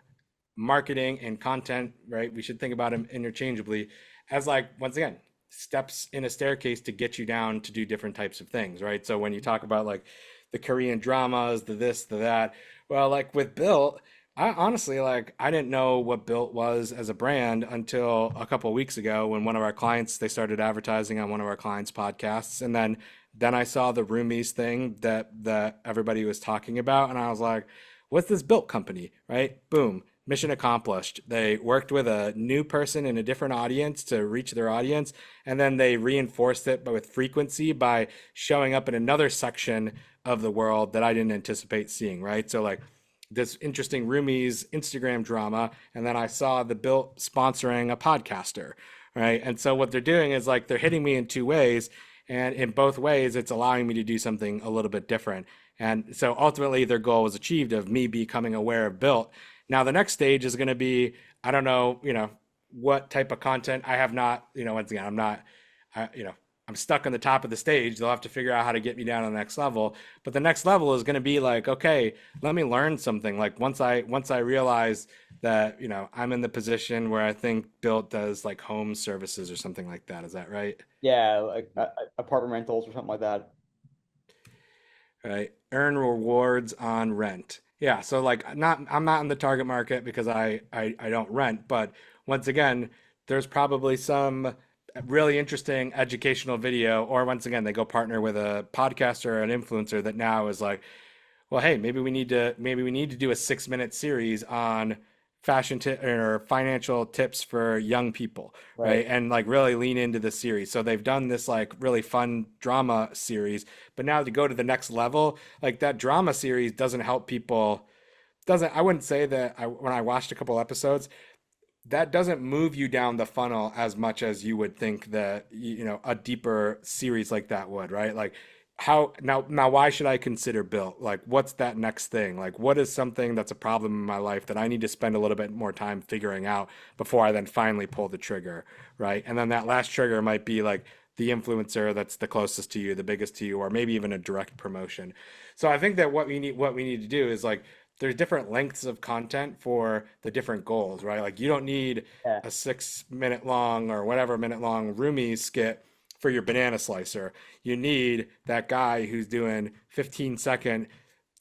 marketing and content, right? We should think about them interchangeably as, like, once again, steps in a staircase to get you down to do different types of things, right? So when you talk about like the Korean dramas, the this, the that, well, like with Built, I honestly, like, I didn't know what Built was as a brand until a couple of weeks ago when one of our clients, they started advertising on one of our clients' podcasts, and then I saw the Roomies thing that everybody was talking about, and I was like, what's this Built company, right? Boom, mission accomplished. They worked with a new person in a different audience to reach their audience, and then they reinforced it but with frequency by showing up in another section of the world that I didn't anticipate seeing, right? So like this interesting Roomies Instagram drama, and then I saw the Built sponsoring a podcaster, right? And so what they're doing is like they're hitting me in two ways, and in both ways, it's allowing me to do something a little bit different. And so ultimately, their goal was achieved of me becoming aware of Built. Now, the next stage is going to be, I don't know, what type of content. I have not, once again, I'm not, I, I'm stuck on the top of the stage. They'll have to figure out how to get me down to the next level. But the next level is going to be like, okay, let me learn something. Like once I realize that, I'm in the position where I think Built does like home services or something like that. Is that right? Yeah, like apartment rentals or something like that. Right? Earn rewards on rent. Yeah, so like I'm not in the target market because I don't rent, but once again, there's probably some really interesting educational video, or once again, they go partner with a podcaster or an influencer that now is like, well, hey, maybe we need to do a 6 minute series on fashion tip or financial tips for young people, Right. right? And like really lean into the series. So they've done this like really fun drama series, but now to go to the next level, like that drama series doesn't help people. Doesn't I wouldn't say that when I watched a couple episodes, that doesn't move you down the funnel as much as you would think that a deeper series like that would, right? Like how now why should I consider Built? Like what's that next thing? Like what is something that's a problem in my life that I need to spend a little bit more time figuring out before I then finally pull the trigger, right? And then that last trigger might be like the influencer that's the closest to you, the biggest to you, or maybe even a direct promotion. So I think that what we need to do is like there's different lengths of content for the different goals, right? Like you don't need Yeah. a 6 minute long or whatever minute long Roomies skit for your banana slicer. You need that guy who's doing 15-second.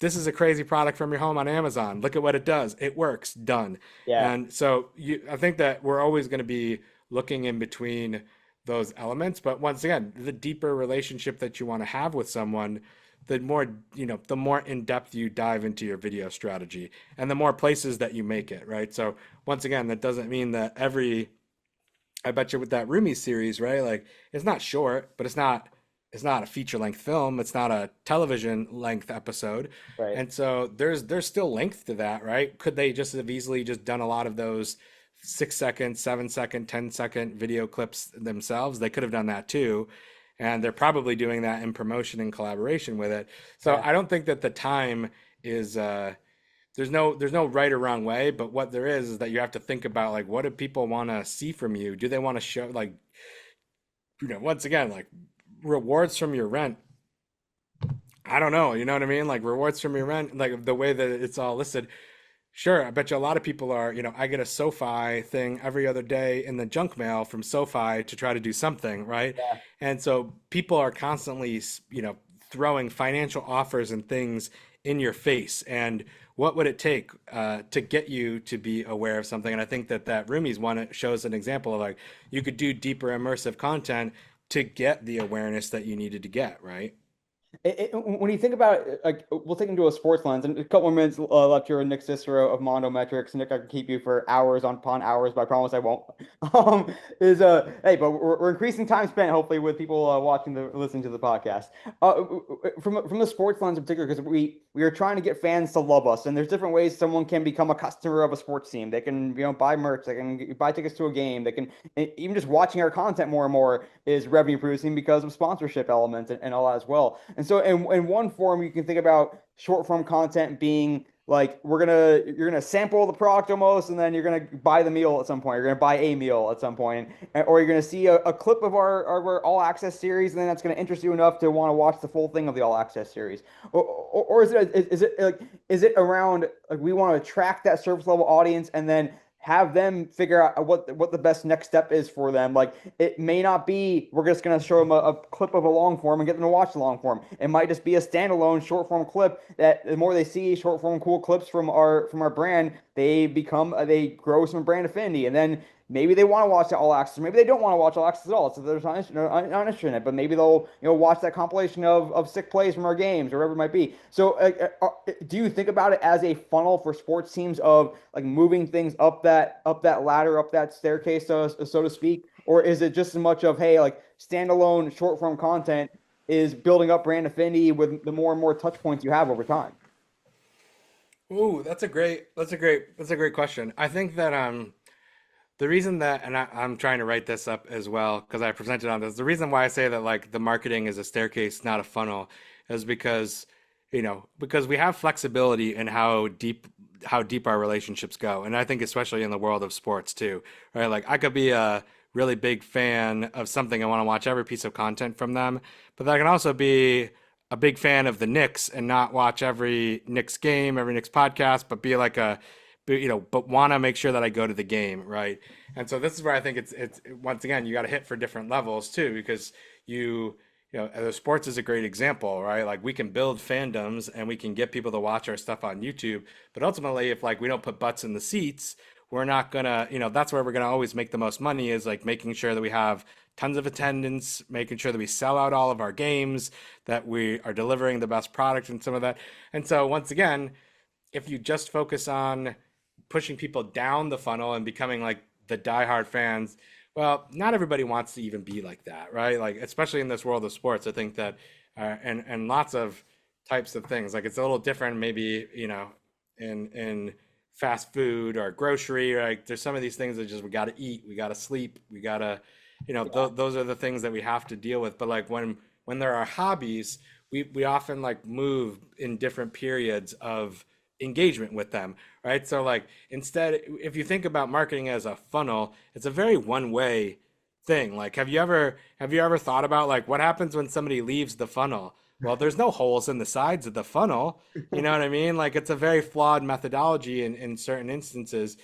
This is a crazy product from your home on Amazon. Look at what it does. It works. Done. Yeah. And so I think that we're always going to be looking in between those elements. But once again, the deeper relationship that you want to have with someone, the more in depth you dive into your video strategy and the more places that you make it, right? So once again, that doesn't mean that I bet you with that Roomy series, right? Like it's not short, but it's not a feature length film. It's not a television length episode. Right. And so there's still length to that, right? Could they just have easily just done a lot of those 6 second, 7 second, 10 second video clips themselves? They could have done that too. And they're probably doing that in promotion and collaboration with it. So Yeah. I don't think that the time is there's no right or wrong way, but what there is that you have to think about like what do people want to see from you? Do they want to show like once again like rewards from your rent? I don't know, you know what I mean? Like rewards from your rent, like the way that it's all listed. Sure, I bet you a lot of people are, I get a SoFi thing every other day in the junk mail from SoFi to try to do something, right? Yeah. And so people are constantly, throwing financial offers and things in your face. And what would it take to get you to be aware of something? And I think that Roomies one it shows an example of like you could do deeper immersive content to get the awareness that you needed to get, right? When you think about it, like we'll take into a sports lens, and a couple more minutes left here with Nick Cicero of Mondo Metrics. Nick, I can keep you for hours on upon hours, but I promise I won't. Is Hey, but we're increasing time spent hopefully with people watching listening to the podcast. From the sports lens in particular, because we are trying to get fans to love us, and there's different ways someone can become a customer of a sports team. They can buy merch, they can buy tickets to a game, they can even just watching our content more and more is revenue producing because of sponsorship elements and all that as well. And so in one form, you can think about short form content being like you're gonna sample the product almost, and then you're gonna buy the meal at some point. You're gonna buy a meal at some point, or you're gonna see a clip of our all access series, and then that's gonna interest you enough to want to watch the full thing of the all access series. Or is it around like we want to attract that surface level audience and then have them figure out what the best next step is for them. Like it may not be we're just going to show them a clip of a long form and get them to watch the long form. It might just be a standalone short form clip that the more they see short form cool clips from our brand, they grow some brand affinity, and then maybe they want to watch the all access, maybe they don't want to watch all access at all. So they're not interested in it, but maybe they'll watch that compilation of sick plays from our games or whatever it might be. So do you think about it as a funnel for sports teams of like moving things up that ladder, up that staircase, so to speak, or is it just as much of hey, like standalone short form content is building up brand affinity with the more and more touch points you have over time? Ooh, that's a great question. I think that the reason that, and I'm trying to write this up as well because I presented on this. The reason why I say that like the marketing is a staircase, not a funnel, is because, because we have flexibility in how deep our relationships go. And I think especially in the world of sports too, right? Like I could be a really big fan of something and want to watch every piece of content from them, but I can also be a big fan of the Knicks and not watch every Knicks game, every Knicks podcast, but be like but want to make sure that I go to the game, right? And so this is where I think it's once again you got to hit for different levels too, because you sports is a great example, right? Like we can build fandoms and we can get people to watch our stuff on YouTube, but ultimately, if like we don't put butts in the seats, we're not gonna, that's where we're gonna always make the most money is like making sure that we have tons of attendance, making sure that we sell out all of our games, that we are delivering the best product and some of that. And so once again, if you just focus on pushing people down the funnel and becoming like the diehard fans, well, not everybody wants to even be like that, right? Like especially in this world of sports, I think that and lots of types of things. Like it's a little different, maybe in fast food or grocery. Like there's some of these things that just we got to eat, we got to sleep, we got to, those are the things that we have to deal with. But like when there are hobbies, we often like move in different periods of engagement with them, right? So like instead, if you think about marketing as a funnel, it's a very one way thing. Like have you ever thought about like what happens when somebody leaves the funnel? Well, there's no holes in the sides of the funnel. You know what I mean? Like it's a very flawed methodology in certain instances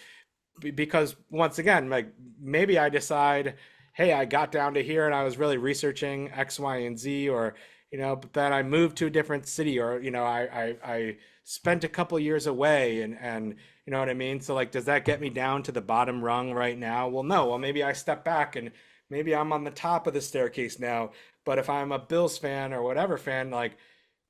because once again, like maybe I decide, hey, I got down to here and I was really researching X, Y, and Z, or but then I moved to a different city, or I spent a couple years away, and you know what I mean. So like, does that get me down to the bottom rung right now? Well, no. Well, maybe I step back and maybe I'm on the top of the staircase now. But if I'm a Bills fan or whatever fan, like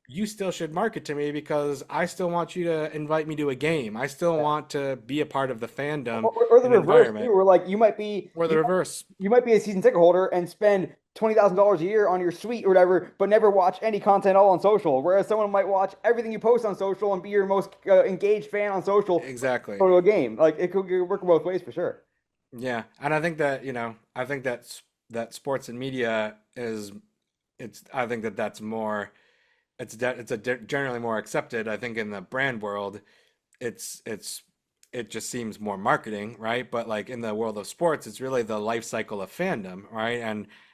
you still should market to me because I still want you to invite me to a game. I still want to be a part of the fandom Or the and reverse too, environment, where like or the reverse. you might be a season ticket holder and spend $20,000 a year on your suite or whatever, but never watch any content at all on social. Whereas someone might watch everything you post on social and be your most engaged fan on social, Exactly. go to a game. Like it could work both ways for sure. Yeah, and I think that, I think that sports and media I think that that's more, generally more accepted. I think in the brand world, it's it just seems more marketing, right? But like in the world of sports, it's really the life cycle of fandom, right?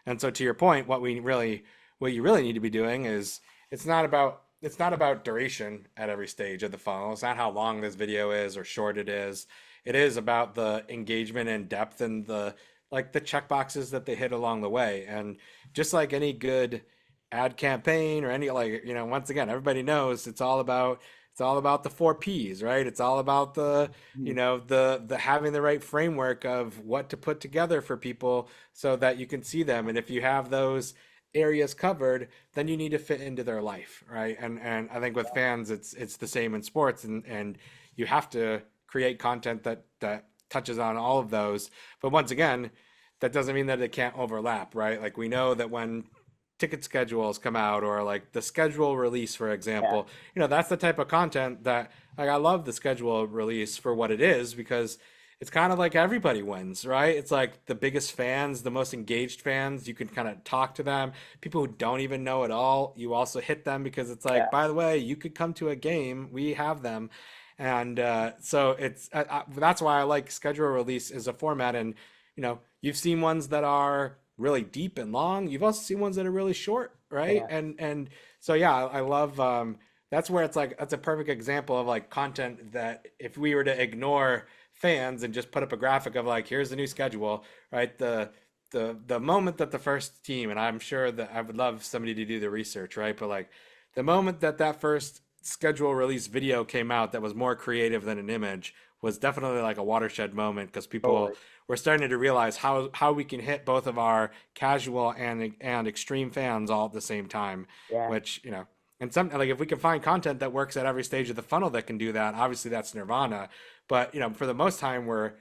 And so to your point, what you really need to be doing is it's not about duration at every stage of the funnel. It's not how long this video is or short it is. It is about the engagement and depth and the like the check boxes that they hit along the way. And just like any good ad campaign or any like, once again, everybody knows it's all about the four P's, right? It's all about the, Mhm. the having the right framework of what to put together for people so that you can see them. And if you have those areas covered, then you need to fit into their life, right? And I think with fans, it's the same in sports, and you have to create content that touches on all of those. But once again, that doesn't mean that it can't overlap, right? Like we know that when ticket schedules come out or like the schedule release, for Yeah, example, that's the type of content that like I love the schedule release for what it is because it's kind of like everybody wins, right? It's like the biggest fans, the most engaged fans, you can kind of talk to them. People who don't even know at all, you also hit them because it's like, yeah, by the way, you could come to a game, we have them. And so that's why I like schedule release as a format. And you've seen ones that are really deep and long. You've also seen ones that are really short, right? yeah, And so yeah, I love that's where it's like that's a perfect example of like content that if we were to ignore fans and just put up a graphic of like here's the new schedule, right? The moment that the first team, and I'm sure that I would love somebody to do the research, right? But like the moment that that first schedule release video came out that was more creative than an image was definitely like a watershed moment because people totally. were starting to realize how we can hit both of our casual and extreme fans all at the same time, Yeah. which and some like if we can find content that works at every stage of the funnel that can do that, obviously that's nirvana. But for the most time, we're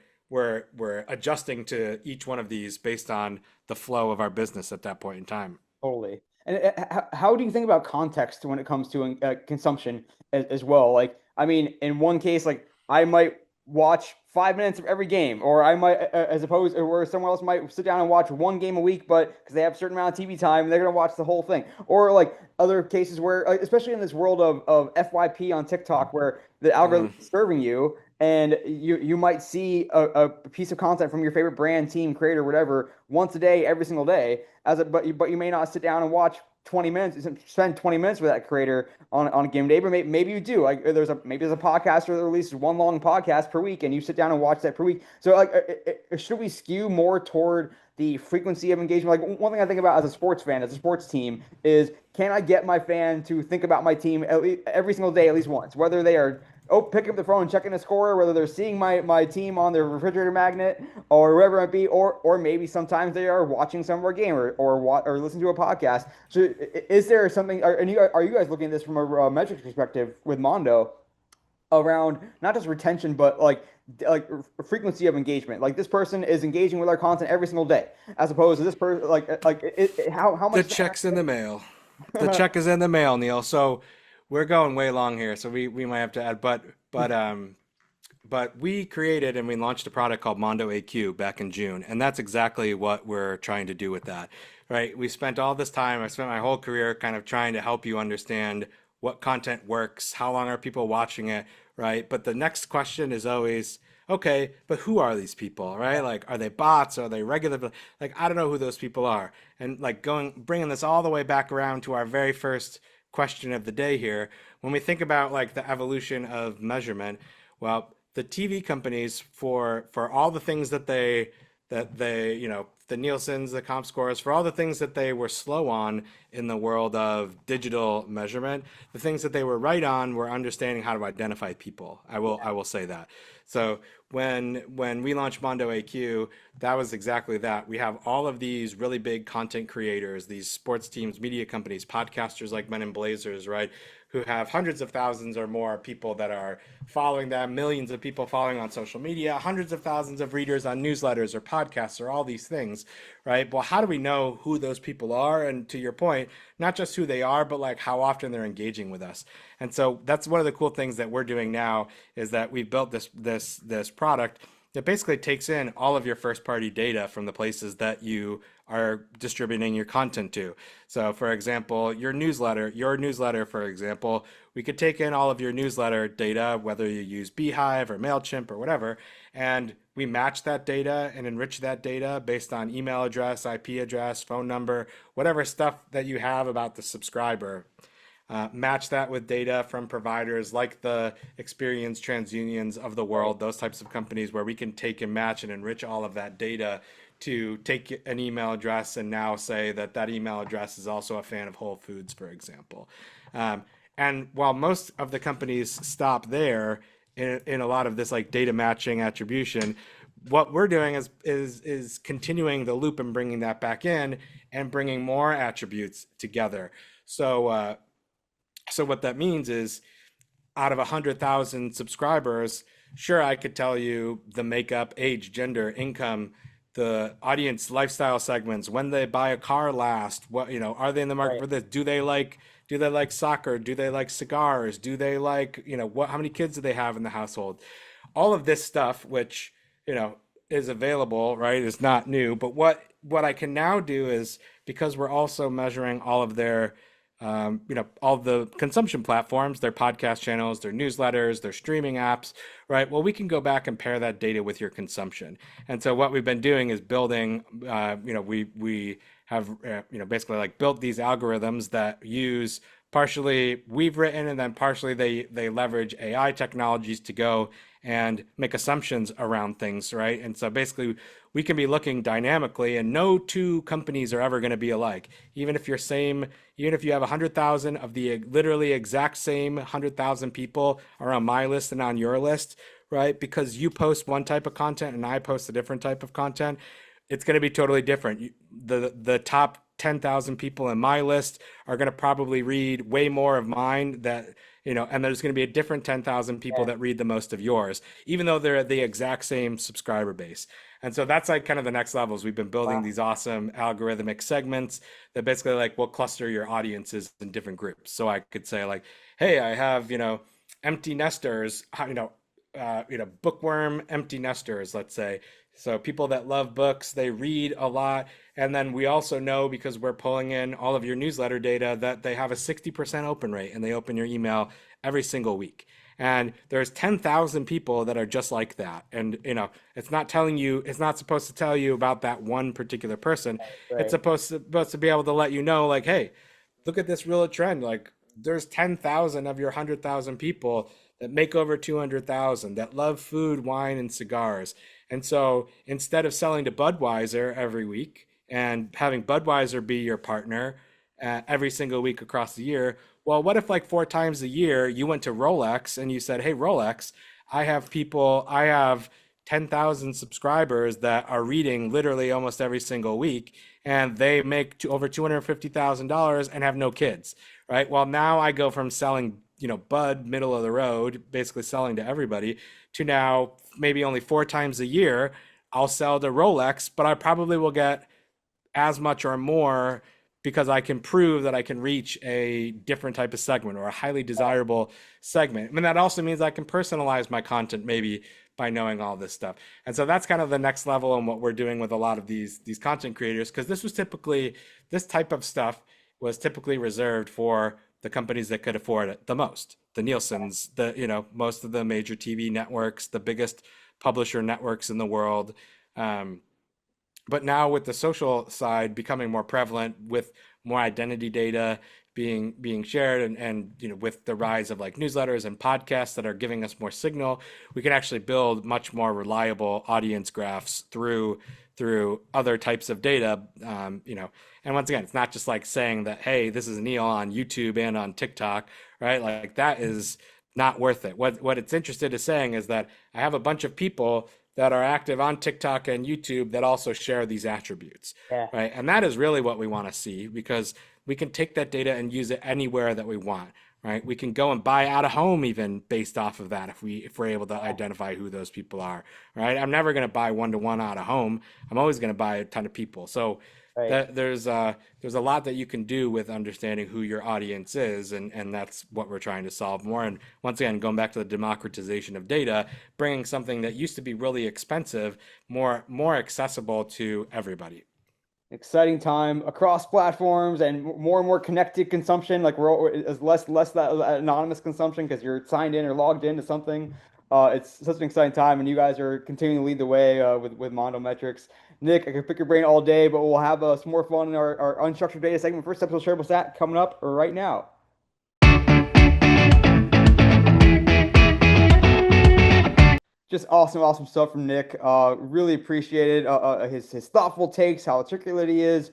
adjusting to each one of these based on the flow of our business at that point in time. Totally. And how do you think about context when it comes to consumption as well? Like, I mean, in one case, like I might watch 5 minutes of every game, or I might, as opposed, or where someone else might sit down and watch one game a week, but because they have a certain amount of TV time, they're gonna watch the whole thing. Or like other cases where, especially in this world of FYP on TikTok, where the algorithm Mm. is serving you. And you might see a piece of content from your favorite brand, team, creator, whatever, once a day, every single day but you may not sit down and watch 20 minutes, spend 20 minutes with that creator on a game day, but maybe you do. Like maybe there's a podcaster that releases one long podcast per week, and you sit down and watch that per week. So like, should we skew more toward the frequency of engagement? Like one thing I think about as a sports fan, as a sports team, is can I get my fan to think about my team at least, every single day at least once, whether they are picking up the phone and checking the score, whether they're seeing my team on their refrigerator magnet or wherever it might be, or maybe sometimes they are watching some of our game or listen to a podcast. So is there something? Are you guys looking at this from a metrics perspective with Mondo around not just retention but like frequency of engagement? Like this person is engaging with our content every single day, as opposed to this person how much The is that? check's in the mail. The check is in the mail, Neil. So we're going way long here, so we might have to add, but we created and we launched a product called Mondo AQ back in June, and that's exactly what we're trying to do with that, right? We spent all this time, I spent my whole career kind of trying to help you understand what content works, how long are people watching it, right? But the next question is always, okay, but who are these people, right? Like, are they bots? Are they regular? Like, I don't know who those people are. And like bringing this all the way back around to our very first question of the day here, when we think about like the evolution of measurement, well, the TV companies for all the things that they the Nielsen's, the comp scores, for all the things that they were slow on in the world of digital measurement, the things that they were right on were understanding how to identify people. I will say that. So when we launched Mondo AQ, that was exactly that. We have all of these really big content creators, these sports teams, media companies, podcasters like Men in Blazers, right? Who have hundreds of thousands or more people that are following them, millions of people following on social media, hundreds of thousands of readers on newsletters or podcasts or all these things, right? Well, how do we know who those people are? And to your point, not just who they are, but like how often they're engaging with us. And so that's one of the cool things that we're doing now is that we've built this product that basically takes in all of your first party data from the places that you are distributing your content to. So, for example, your newsletter, for example, we could take in all of your newsletter data, whether you use Beehive or MailChimp or whatever, and we match that data and enrich that data based on email address, IP address, phone number, whatever stuff that you have about the subscriber. Match that with data from providers like the Experience TransUnions of the Right. world, those types of companies where we can take and match and enrich all of that data to take an email address and now say that that email address is also a fan of Whole Foods, for example. Um, and while most of the companies stop there in a lot of this like data matching attribution, what we're doing is continuing the loop and bringing that back in and bringing more attributes together. So so what that means is out of 100,000 subscribers, sure, I could tell you the makeup, age, gender, income, the audience lifestyle segments, when they buy a car last, what, are they in the market Right. for this? Do they like soccer? Do they like cigars? Do they like, how many kids do they have in the household? All of this stuff, which, you know, is available, right, is not new. But what I can now do is, because we're also measuring all of their all the consumption platforms, their podcast channels, their newsletters, their streaming apps, right? Well, we can go back and pair that data with your consumption. And so what we've been doing is building, we have, basically like built these algorithms that use partially we've written, and then partially they leverage AI technologies to go and make assumptions around things, right? And so basically we can be looking dynamically, and no two companies are ever going to be alike. Even if you have 100,000 of the literally exact same 100,000 people are on my list and on your list, right? Because you post one type of content and I post a different type of content, it's going to be totally different. The top 10,000 people in my list are going to probably read way more of mine, and there's going to be a different 10,000 people Yeah. that read the most of yours, even though they're the exact same subscriber base. And so that's like kind of the next levels. We've been building Wow. these awesome algorithmic segments that basically like will cluster your audiences in different groups. So I could say like, hey, I have, empty nesters, bookworm empty nesters, let's say. So people that love books, they read a lot. And then we also know, because we're pulling in all of your newsletter data, that they have a 60% open rate and they open your email every single week. And there's 10,000 people that are just like that. And, it's not supposed to tell you about that one particular person. It's Right. supposed to be able to let you know, like, hey, look at this real trend. Like, there's 10,000 of your 100,000 people that make over 200,000 that love food, wine, and cigars. And so instead of selling to Budweiser every week and having Budweiser be your partner every single week across the year, well, what if like four times a year you went to Rolex and you said, hey, Rolex, I have 10,000 subscribers that are reading literally almost every single week, and they make over $250,000 and have no kids, right? Well, now I go from selling, Bud, middle of the road, basically selling to everybody, to now maybe only four times a year I'll sell to Rolex, but I probably will get as much or more because I can prove that I can reach a different type of segment or a highly desirable segment. I mean, that also means I can personalize my content maybe by knowing all this stuff. And so that's kind of the next level and what we're doing with a lot of these content creators, because this type of stuff was typically reserved for the companies that could afford it the most. The Nielsen's, most of the major TV networks, the biggest publisher networks in the world. Um, but now with the social side becoming more prevalent, with more identity data being shared, and with the rise of like newsletters and podcasts that are giving us more signal, we can actually build much more reliable audience graphs through other types of data. And once again, it's not just like saying that, hey, this is Neil on YouTube and on TikTok, right? Like that is not worth it. What it's interested in saying is that I have a bunch of people that are active on TikTok and YouTube that also share these attributes, Yeah. right? And that is really what we want to see, because we can take that data and use it anywhere that we want, right? We can go and buy out of home even based off of that if we're able to identify who those people are, right? I'm never going to buy one to one out of home. I'm always going to buy a ton of people. So Right. that there's a lot that you can do with understanding who your audience is, and that's what we're trying to solve more. And once again, going back to the democratization of data, bringing something that used to be really expensive more accessible to everybody. Exciting time across platforms and more connected consumption. Like is less that anonymous consumption because you're signed in or logged into something. It's such an exciting time, and you guys are continuing to lead the way with Mondo Metrics. Nick, I could pick your brain all day, but we'll have some more fun in our unstructured data segment. First episode shareable stat coming up right now. Just awesome, awesome stuff from Nick. Really appreciated his thoughtful takes, how articulate he is,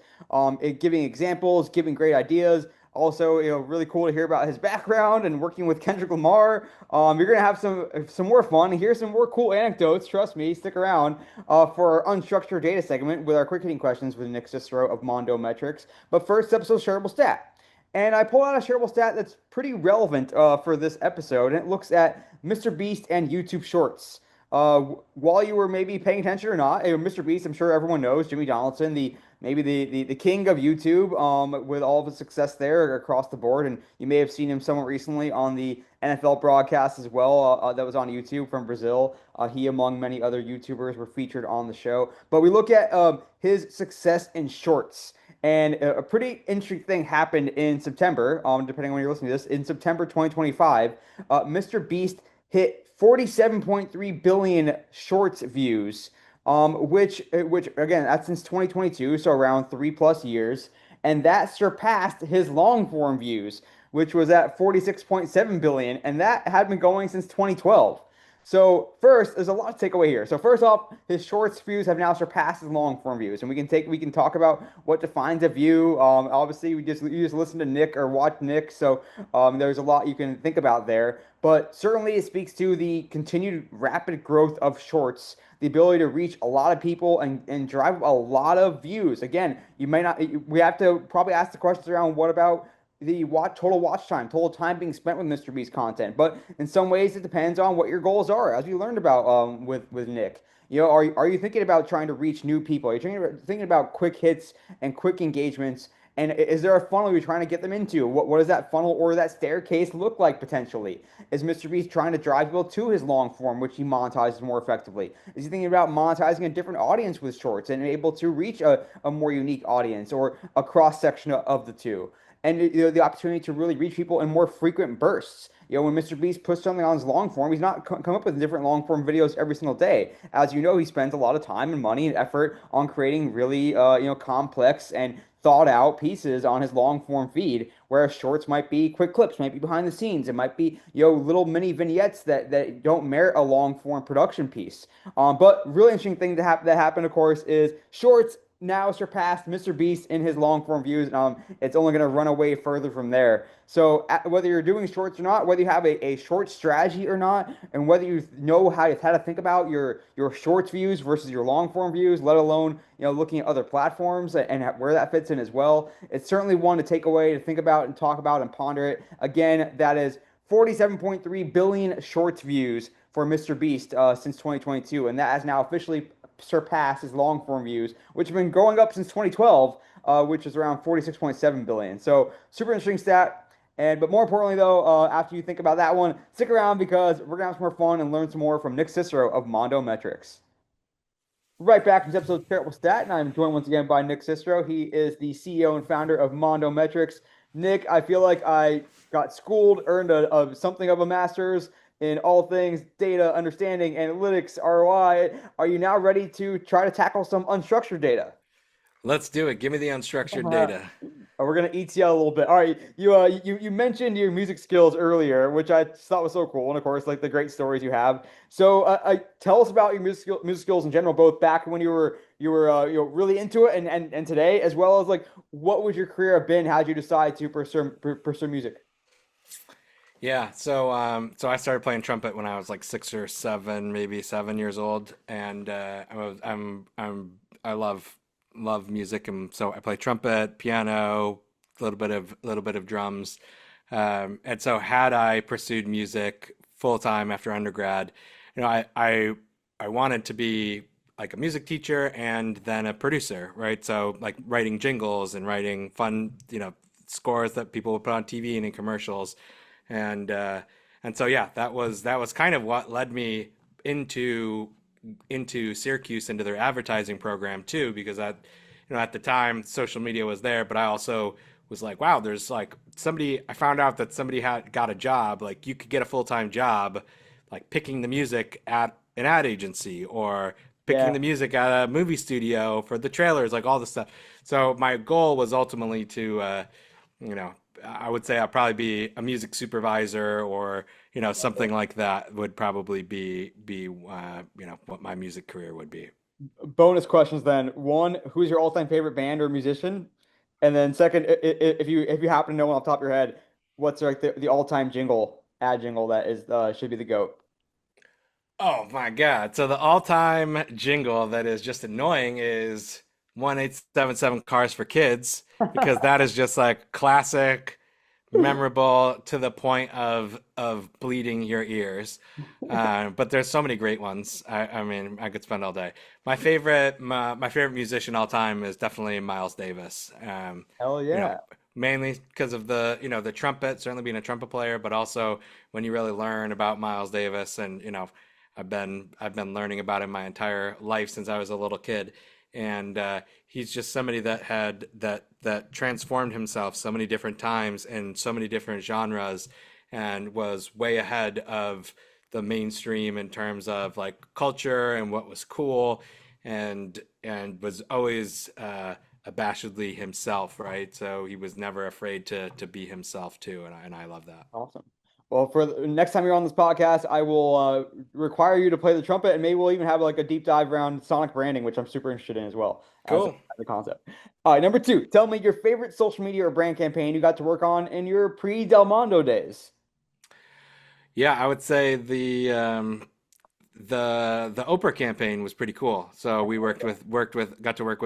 giving examples, giving great ideas. Also, really cool to hear about his background and working with Kendrick Lamar. You're gonna have some more fun. Here's some more cool anecdotes. Trust me, stick around for our unstructured data segment with our quick hitting questions with Nick Cicero of Mondo Metrics. But first, episode shareable stat. And I pulled out a shareable stat that's pretty relevant for this episode, and it looks at Mr. Beast and YouTube Shorts. While you were maybe paying attention or not, Mr. Beast, I'm sure everyone knows Jimmy Donaldson, maybe the king of YouTube, with all of his success there across the board, and you may have seen him somewhat recently on the NFL broadcast as well, that was on YouTube from Brazil. He, among many other YouTubers, were featured on the show. But we look at his success in shorts. And a pretty interesting thing happened in September, depending on when you're listening to this. In September 2025, Mr. Beast hit 47.3 billion shorts views, which again, that's since 2022, so around 3 plus years. And that surpassed his long form views, which was at 46.7 billion, and that had been going since 2012. So first, there's a lot to take away here. So first off, his shorts views have now surpassed his long form views, and we can talk about what defines a view. Obviously, you just listen to Nick or watch Nick, so there's a lot you can think about there. But certainly, it speaks to the continued rapid growth of shorts, the ability to reach a lot of people and drive a lot of views. Again, you may not. We have to probably ask the questions around what about the total watch time, total time being spent with Mr. Beast content. But in some ways, it depends on what your goals are, as we learned about with Nick. Are you thinking about trying to reach new people? Are you thinking about quick hits and quick engagements? And is there a funnel you're trying to get them into? What does that funnel or that staircase look like potentially? Is Mr. Beast trying to drive people to his long form, which he monetizes more effectively? Is he thinking about monetizing a different audience with shorts and able to reach a more unique audience or a cross section of the two? And the opportunity to really reach people in more frequent bursts. When Mr. Beast puts something on his long form, he's not come up with different long form videos every single day. As you know, he spends a lot of time and money and effort on creating really complex and thought out pieces on his long form feed, whereas shorts might be quick clips, might be behind the scenes, it might be little mini vignettes that don't merit a long form production piece. But really interesting thing that happened, of course, is shorts now surpassed Mr. Beast in his long form views. It's only going to run away further from there. So whether you're doing shorts or not, whether you have a short strategy or not, and whether you know how to think about your shorts views versus your long form views, let alone looking at other platforms and where that fits in as well, it's certainly one to take away to think about and talk about and ponder it. Again, that is 47.3 billion shorts views for Mr. Beast since 2022, and that has now officially surpass his long form views, which have been going up since 2012, which is around 46.7 billion. So super interesting stat. But more importantly, though, after you think about that one, stick around because we're gonna have some more fun and learn some more from Nick Cicero of Mondo Metrics. Right back in this episode of Terrible Stat, and I'm joined once again by Nick Cicero. He is the CEO and founder of Mondo Metrics. Nick, I feel like I got schooled, earned something of a master's in all things data, understanding, analytics, ROI. Are you now ready to try to tackle some unstructured data? Let's do it. Give me the unstructured data. We're gonna ETL a little bit. All right, you mentioned your music skills earlier, which I thought was so cool, and of course, like the great stories you have. So, tell us about your music skills in general, both back when you were really into it, and today, as well as like what would your career have been had you decide to pursue music? So I started playing trumpet when I was like 6 or 7, maybe 7 years old, and I love music, and so I play trumpet, piano, a little bit of drums, and so had I pursued music full time after undergrad, I wanted to be like a music teacher and then a producer, right? So like writing jingles and writing fun, scores that people would put on TV and in commercials. And so yeah, that was kind of what led me into Syracuse into their advertising program too, because at the time social media was there, but I also was like, wow, there's like somebody I found out that somebody had got a job, like you could get a full-time job like picking the music at an ad agency or picking Yeah. the music at a movie studio for the trailers, like all this stuff. So my goal was ultimately to you know, I would say I'd probably be a music supervisor or, something like that would probably be what my music career would be. Bonus questions then. One, who's your all-time favorite band or musician? And then second, if you happen to know one off the top of your head, what's like the all-time ad jingle that is should be the GOAT? Oh my God. So the all-time jingle that is just annoying is 1877 Cars for Kids because that is just like classic, memorable to the point of bleeding your ears. But there's so many great ones. I mean, I could spend all day. My favorite musician all time is definitely Miles Davis. Hell You know, yeah. mainly because of the, the trumpet, certainly being a trumpet player, but also when you really learn about Miles Davis and, I've been learning about him my entire life since I was a little kid, and he's just somebody that had that transformed himself so many different times in so many different genres, and was way ahead of the mainstream in terms of like culture and what was cool, and was always abashedly himself, right? So he was never afraid to be himself too, and I love that. Awesome. Well, for the next time you're on this podcast, I will require you to play the trumpet, and maybe we'll even have like a deep dive around Sonic branding, which I'm super interested in as well as Cool. the concept. All right, number two, tell me your favorite social media or brand campaign you got to work on in your pre-Del Mondo days. Yeah, I would say the Oprah campaign was pretty cool. So we got to work with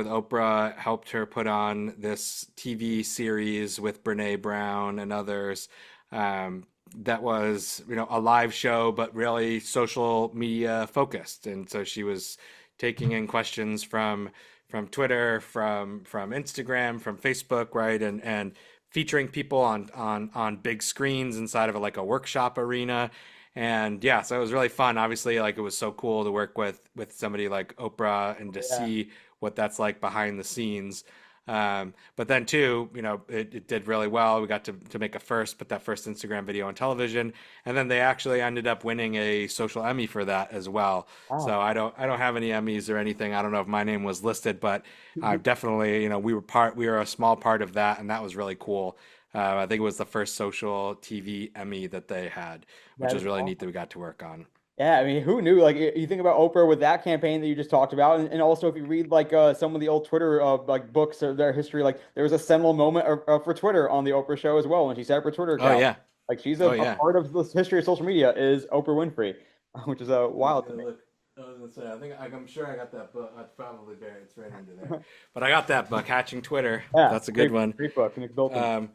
Oprah, helped her put on this TV series with Brene Brown and others. That was, a live show, but really social media focused. And so she was taking in questions from Twitter, from Instagram, from Facebook, right? And featuring people on big screens inside of like a workshop arena. And yeah, so it was really fun. Obviously, like it was so cool to work with somebody like Oprah and to Yeah. see what that's like behind the scenes. But then too, it did really well. We got to make a first, put that first Instagram video on television, and then they actually ended up winning a social Emmy for that as well. Wow. So I don't have any Emmys or anything. I don't know if my name was listed, but I've definitely, we were a small part of that, and that was really cool. I think it was the first social TV Emmy that they had, which That was is really neat that awesome. we got to work on. Yeah, I mean, who knew? Like, you think about Oprah with that campaign that you just talked about, and also if you read like some of the old Twitter like books of their history, like there was a seminal moment for Twitter on the Oprah show as well when she set up her Twitter Oh account. yeah, Like, she's oh a yeah. part of the history of social media is Oprah Winfrey, which is I was wild to gonna me. look. I was gonna say. I'm sure I got that book. It's probably there. It's right under there. But I got that book, Hatching Twitter. Yeah, That's a good one. great book, Nick Bilton. Um,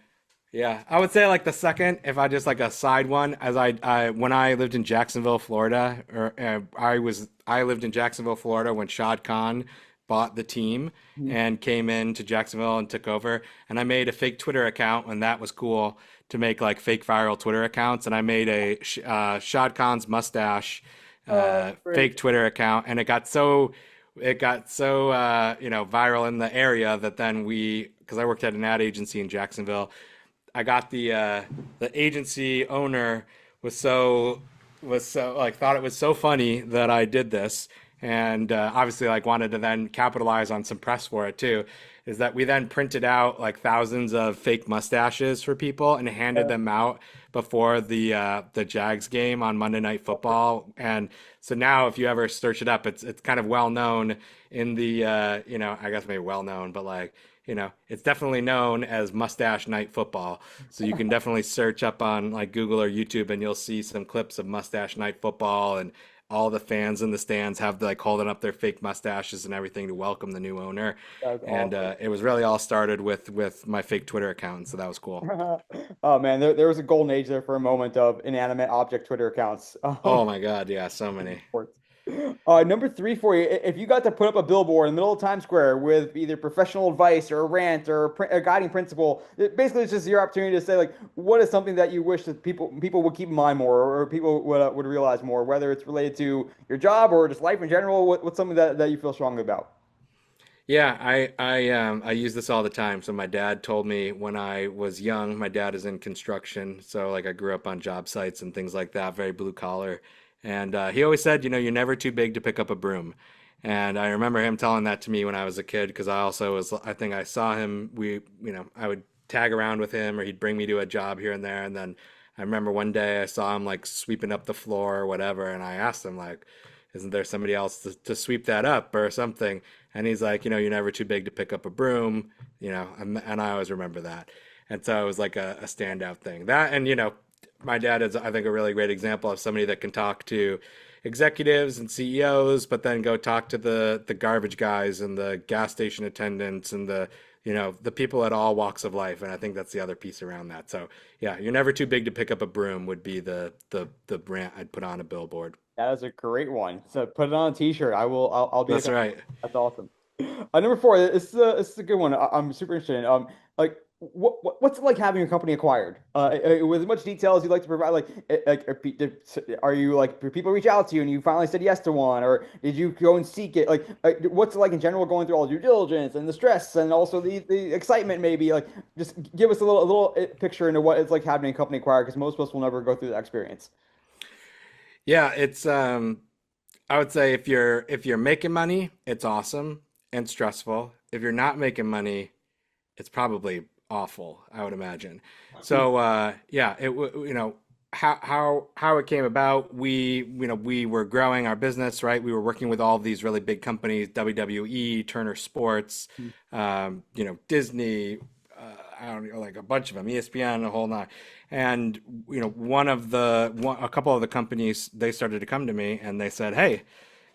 yeah, I would say like the second, if I just like a side one, as I when I lived in Jacksonville, Florida, or I lived in Jacksonville, Florida when Shad Khan bought the team Mhm. and came into Jacksonville and took over, and I made a fake Twitter account, and that was cool to make like fake viral Twitter accounts, and I made a Shad Khan's mustache Great. fake Twitter account, and it got so viral in the area that then because I worked at an ad agency in Jacksonville, I got the agency owner was so like thought it was so funny that I did this, and obviously like wanted to then capitalize on some press for it too. Is that we then printed out like thousands of fake mustaches for people and handed them out before the Jags game on Monday Night Football, and so now if you ever search it up, it's kind of well known in the I guess maybe well known, but like it's definitely known as Mustache Night Football. So you can definitely search up on like Google or YouTube and you'll see some clips of Mustache Night Football, and all the fans in the stands have like holding up their fake mustaches and everything to welcome the new owner. That's And awesome. it was really all started with my fake Twitter account, so that was cool. Oh man, there was a golden age there for a moment of inanimate object Twitter accounts. Oh my God, yeah, so many. Sports. Number three for you, if you got to put up a billboard in the middle of Times Square with either professional advice or a rant or a guiding principle, basically it's just your opportunity to say like, what is something that you wish that people would keep in mind more, or people would realize more, whether it's related to your job or just life in general. What's something that you feel strongly about? Yeah, I use this all the time. So my dad told me when I was young, my dad is in construction, so like I grew up on job sites and things like that, very blue collar. And he always said, you're never too big to pick up a broom. And I remember him telling that to me when I was a kid because I also was, I think I saw him, I would tag around with him or he'd bring me to a job here and there. And then I remember one day I saw him like sweeping up the floor or whatever, and I asked him like, isn't there somebody else to sweep that up or something? And he's like, you're never too big to pick up a broom, and I always remember that. And so it was like a standout thing. That, and my dad is, I think, a really great example of somebody that can talk to executives and CEOs, but then go talk to the garbage guys and the gas station attendants and the people at all walks of life. And I think that's the other piece around that. So yeah, you're never too big to pick up a broom would be the brand I'd put on a billboard. That is a great one. So put it on a t-shirt. I'll be the That's customer. right. That's awesome. Number four, this is a good one. I'm super interested in. Like what's it like having your company acquired? With as much detail as you'd like to provide, are you like do people reach out to you and you finally said yes to one, or did you go and seek it? What's it like in general going through all due diligence and the stress and also the excitement maybe? Like just give us a little picture into what it's like having a company acquired because most of us will never go through that experience. Yeah, it's I would say if you're making money, it's awesome and stressful. If you're not making money, it's probably awful, I would imagine. So yeah, how it came about. We were growing our business, right? We were working with all these really big companies, WWE, Turner Sports, Disney, I don't know, like a bunch of them, ESPN, a whole nine. And a couple of the companies, they started to come to me and they said, "Hey,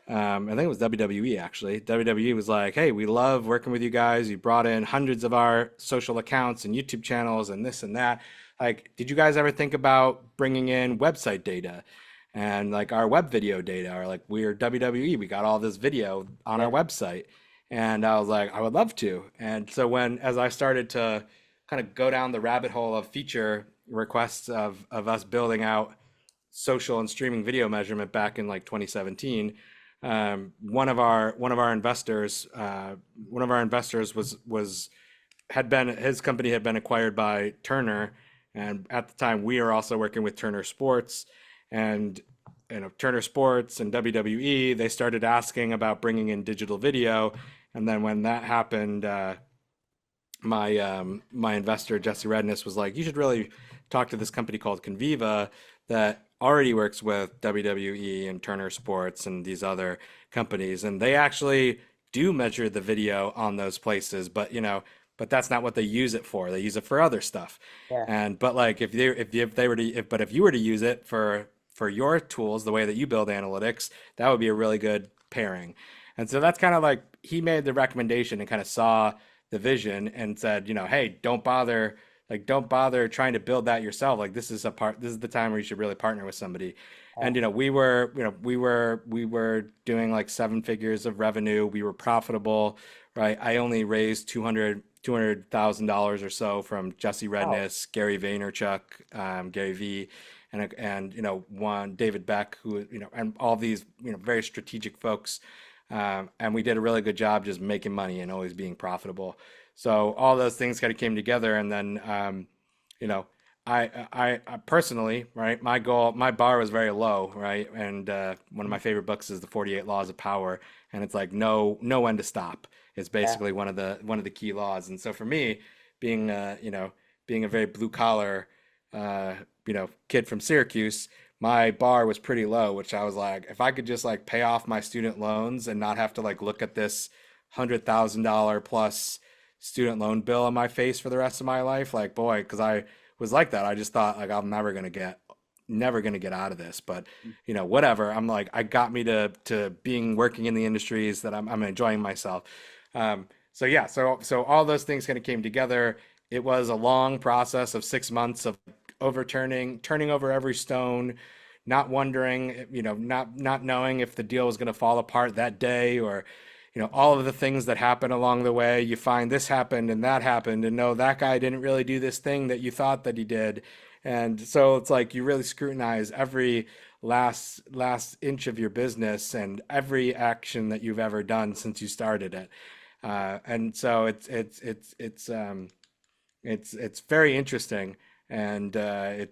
I think it was WWE actually. WWE was like, "Hey, we love working with you guys. You brought in hundreds of our social accounts and YouTube channels and this and that. Like, did you guys ever think about bringing in website data and like our web video data? Or like we're WWE, we got all this video on our Yeah. website." And I was like, "I would love to." And so as I started to kind of go down the rabbit hole of feature requests of us building out social and streaming video measurement back in like 2017, one of our investors was had been his company had been acquired by Turner, and at the time we were also working with Turner Sports, and Turner Sports and WWE, they started asking about bringing in digital video, and then when that happened, my investor Jesse Redness was like, "You should really talk to this company called Conviva that already works with WWE and Turner Sports and these other companies, and they actually do measure the video on those places, but that's not what they use it for. They use it for other stuff. Yeah. And but like if you were to use it for your tools, the way that you build analytics, that would be a really good pairing." And so that's kind of like he made the recommendation and kind of saw the vision and said, "Hey, don't bother trying to build that yourself. Like this is the time where you should really partner with somebody." And we were doing like seven figures of revenue. We were profitable, right? I only raised $200,000 or so from Jesse Wow. Redness, Gary Vaynerchuk, Gary V, and one David Beck, who and all these very strategic folks. And we did a really good job just making money and always being profitable. So all those things kind of came together, and then you know, I personally, right, my bar was very low, right, and one of my favorite books is the 48 Laws of Power, and it's like know when to stop. It's Yeah. basically one of the key laws, and so for me, being being a very blue collar, uh, kid from Syracuse, my bar was pretty low, which I was like, if I could just like pay off my student loans and not have to like look at this $100,000 plus student loan bill on my face for the rest of my life, like boy, because I was like that. I just thought like I'm never gonna get out of this. But whatever. I'm like, I got me to being working in the industries that I'm enjoying myself. So yeah, so all those things kind of came together. It was a long process of 6 months of turning over every stone, not wondering, not knowing if the deal was going to fall apart that day, or all of the things that happen along the way. You find this happened and that happened, and no, that guy didn't really do this thing that you thought that he did. And so it's like you really scrutinize every last inch of your business and every action that you've ever done since you started it. And so it's very interesting, and I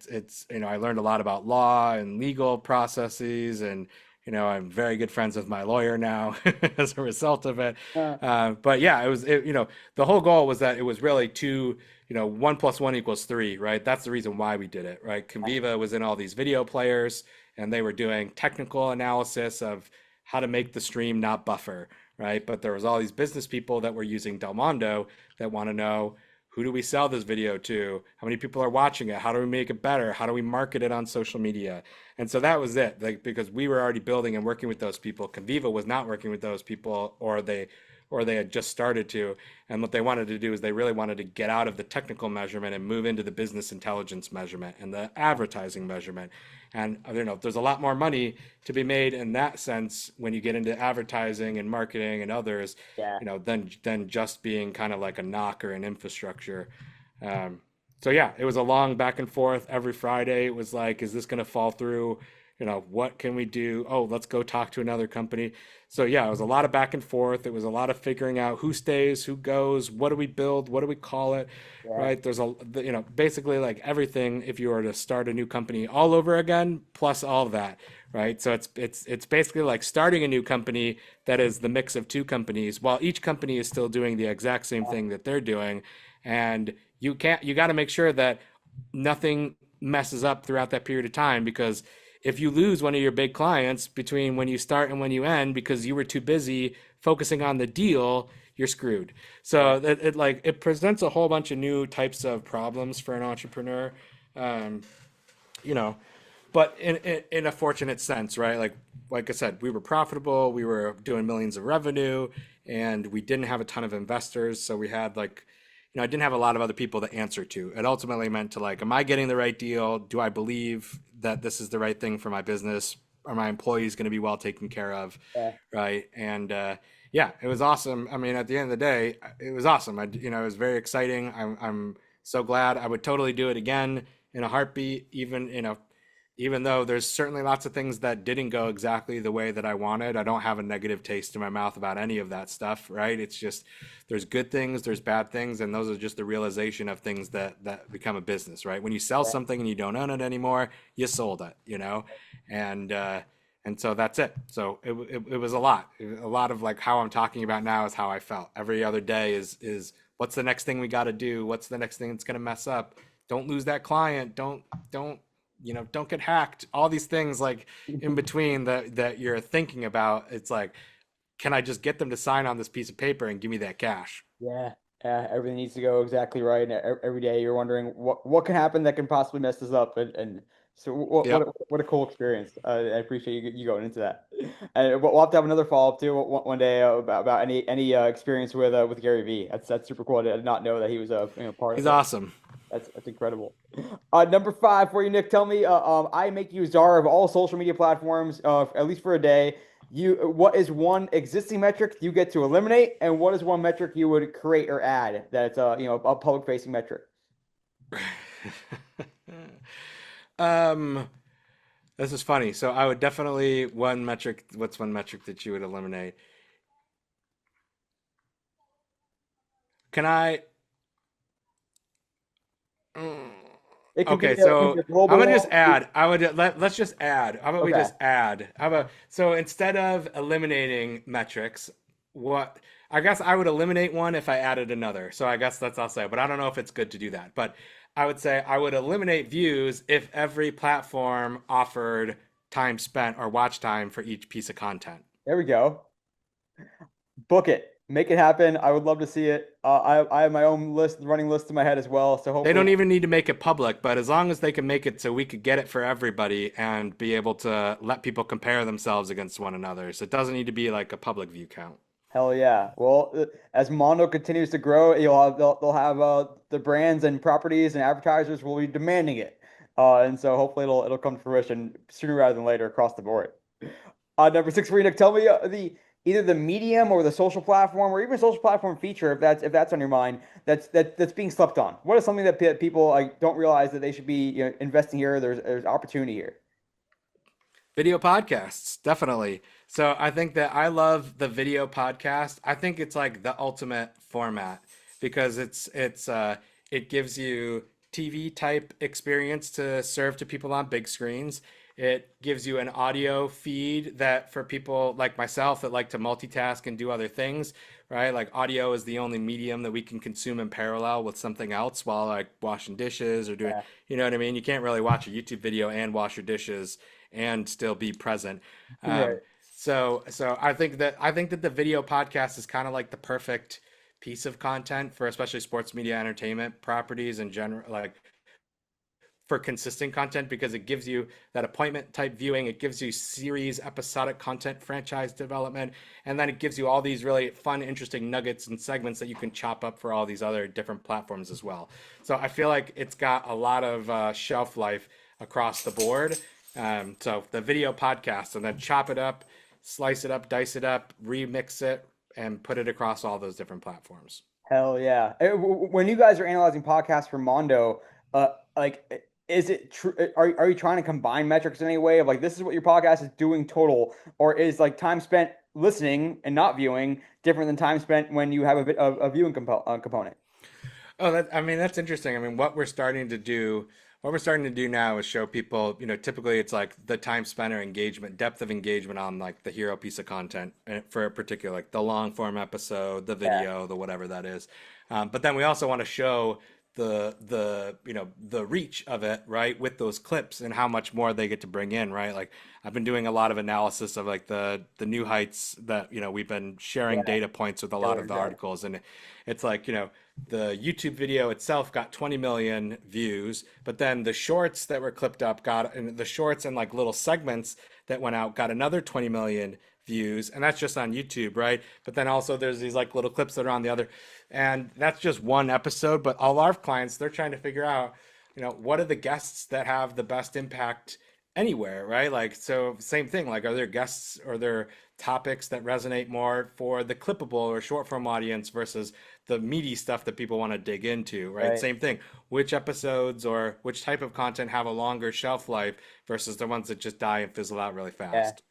learned a lot about law and legal processes, and I'm very good friends with my lawyer now as a result of it. Uh, But yeah, the whole goal was that it was really two, 1 + 1 = 3, right? That's the reason why we did it, right? Conviva was in all these video players, and they were doing technical analysis of how to make the stream not buffer, right? But there was all these business people that were using Del Mondo that want to know, who do we sell this video to? How many people are watching it? How do we make it better? How do we market it on social media? And so that was it. Like, because we were already building and working with those people. Conviva was not working with those people, or they had just started to. And what they wanted to do is they really wanted to get out of the technical measurement and move into the business intelligence measurement and the advertising measurement. And I don't know, there's a lot more money to be made in that sense when you get into advertising and marketing and others, Yeah. than just being kind of like a knock or an infrastructure. Um, so yeah, it was a long back and forth every Friday. It was like, is this going to fall through? What can we do? Oh, let's go talk to another company. So yeah, it was a lot of back and forth. It was a lot of figuring out who stays, who goes, what do we build, what do we call it, Yeah. right? Basically like everything if you were to start a new company all over again, plus all of that, right? So it's basically like starting a new company that is the mix of two companies, while each company is still doing the exact same thing that they're doing, and you got to make sure that nothing messes up throughout that period of time, because if you lose one of your big clients between when you start and when you end because you were too busy focusing on the deal, you're screwed. Yeah. So it presents a whole bunch of new types of problems for an entrepreneur. Um, you know, but in a fortunate sense, right? Like I said, we were profitable, we were doing millions of revenue, and we didn't have a ton of investors, so we had I didn't have a lot of other people to answer to. It ultimately meant to like, am I getting the right deal? Do I believe that this is the right thing for my business? Are my employees going to be well taken care of? Yeah. Right? And yeah, it was awesome. I mean, at the end of the day, it was awesome. It was very exciting. I'm so glad. I would totally do it again in a heartbeat, even though there's certainly lots of things that didn't go exactly the way that I wanted. I don't have a negative taste in my mouth about any of that stuff, right? It's just there's good things, there's bad things, and those are just the realization of things that become a business, right? When you sell Yeah. something and you don't own it anymore, you sold it. And and so that's it. So it was a lot. A lot of like how I'm talking about now is how I felt. Every other day is what's the next thing we got to do? What's the next thing that's going to mess up? Don't lose that client. Don't get hacked. All these things like in between that you're thinking about. It's like, can I just get them to sign on this piece of paper and give me that cash? Yeah, yeah, everything needs to go exactly right. And every day you're wondering what can happen that can possibly mess this up. And so Yep. what a cool experience. I appreciate you going into that. And we'll have to have another follow up too one day about any experience with Gary Vee. That's super cool. I did not know that he was a part He's of. awesome. That's incredible. Number five for you, Nick. Tell me, I make you czar of all social media platforms, at least for a day. What is one existing metric you get to eliminate, and what is one metric you would create or add that's a public facing metric? um, this is funny. So I would definitely one metric. What's one metric that you would eliminate? Can I? Mm. Okay, It can be so a I'm global gonna just one. add. Let's just add. How about we Okay, just add? How about so instead of eliminating metrics, what I guess I would eliminate one if I added another. So I guess that's I'll say, but I don't know if it's good to do that. But I would say I would eliminate views if every platform offered time spent or watch time for each piece of content. there we go. Book it. Make it happen. I would love to see it. I have my own running list in my head as well. So They hopefully, don't even need to make it public, but as long as they can make it so we could get it for everybody and be able to let people compare themselves against one another. So it doesn't need to be like a public view count. hell yeah. Well, as Mondo continues to grow, they'll have the brands and properties and advertisers will be demanding it. And so hopefully it'll come to fruition sooner rather than later across the board. Number six, Rena, tell me the either the medium or the social platform or even social platform feature, if that's on your mind, that's being slept on. What is something that people like don't realize that they should be investing here? There's opportunity here. Video podcasts, definitely. So I think that I love the video podcast. I think it's like the ultimate format because it gives you TV type experience to serve to people on big screens. It gives you an audio feed that for people like myself that like to multitask and do other things, right? Like audio is the only medium that we can consume in parallel with something else while like washing dishes or doing, Yeah. you know what I mean? You can't really watch a YouTube video and wash your dishes and still be present. Um, Right. So I think that the video podcast is kind of like the perfect piece of content for especially sports media entertainment properties in general, like for consistent content because it gives you that appointment type viewing, it gives you series episodic content franchise development, and then it gives you all these really fun interesting nuggets and segments that you can chop up for all these other different platforms as well. So I feel like it's got a lot of shelf life across the board. So the video podcast and then chop it up, slice it up, dice it up, remix it, and put it across all those different platforms. Hell yeah. When you guys are analyzing podcasts for Mondo, is it true? Are you trying to combine metrics in any way of like, this is what your podcast is doing total, or is like time spent listening and not viewing different than time spent when you have a bit of a viewing component? Oh, I mean, that's interesting. I mean, what we're starting to do now is show people, typically it's like the time spent or engagement, depth of engagement on like the hero piece of content for a particular, like the long form episode, the Yeah, video, the whatever that is. But then we also want to show the reach of it, right, with those clips and how much more they get to bring in, right? Like I've been doing a lot of analysis of like the new heights that, we've been sharing yeah, data points with a lot killer of the insight. articles, and it's like, the YouTube video itself got 20 million views, but then the shorts that were clipped up and the shorts and like little segments that went out got another 20 million views, and that's just on YouTube, right? But then also there's these like little clips that are on the other, and that's just one episode. But all our clients, they're trying to figure out, what are the guests that have the best impact anywhere, right? Like, so same thing, like, are there guests or there topics that resonate more for the clippable or short form audience versus the meaty stuff that people want to dig into, right? Right. Same thing. Which episodes or which type of content have a longer shelf life versus the ones that just die and fizzle out really Yeah. fast?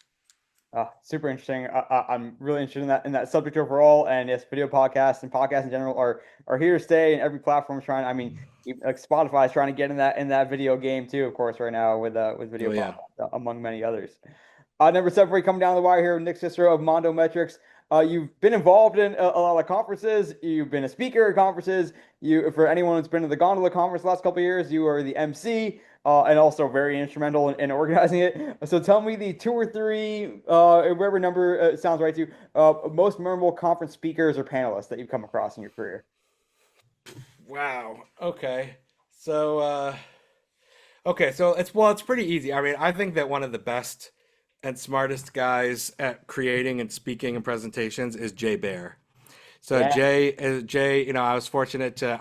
Super interesting. I'm really interested in that subject overall, and yes, video podcasts and podcasts in general are here to stay, and every platform is trying. I mean, like Spotify is trying to get in that video game too, of course, right now with video Oh yeah. podcasts, among many others. Number seven, for you coming down the wire here, Nick Cicero of Mondo Metrics. You've been involved in a lot of conferences. You've been a speaker at conferences. For anyone who's been to the Gondola conference the last couple of years, you are the MC, and also very instrumental in organizing it. So tell me the two or three, whatever number sounds right to you, most memorable conference speakers or panelists that you've come across in your career. Wow. So it's pretty easy. I mean, I think that one of the best and smartest guys at creating and speaking and presentations is Jay Bear. So Yeah, Jay, I was fortunate to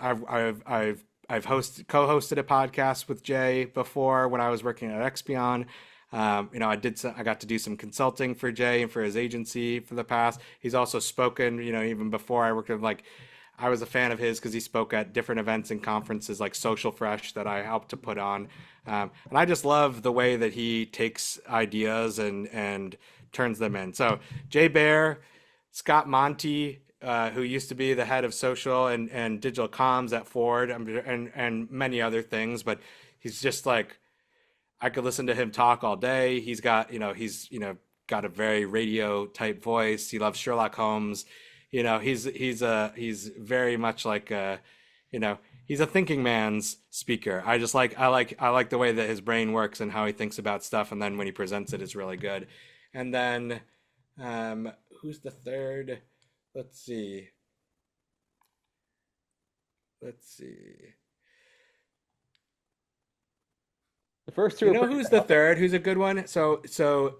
I've co-hosted a podcast with Jay before when I was working at Expion. I got to do some consulting for Jay and for his agency for the past. He's also spoken, even before I worked with like I was a fan of his because he spoke at different events and conferences like Social Fresh that I helped to put on. And I just love the way that he takes ideas and turns them in. So Jay Bear, Scott Monty, who used to be the head of social and digital comms at Ford, and many other things, but he's just like I could listen to him talk all day. He's got a very radio type voice. He loves Sherlock Holmes. He's very much like you know, he's a thinking man's speaker. I like the way that his brain works and how he thinks about stuff, and then when he presents it, it's really good. And then, um, who's the third? Let's see. Let's see. the first two You are know pretty who's the good. third? Who's a good one? So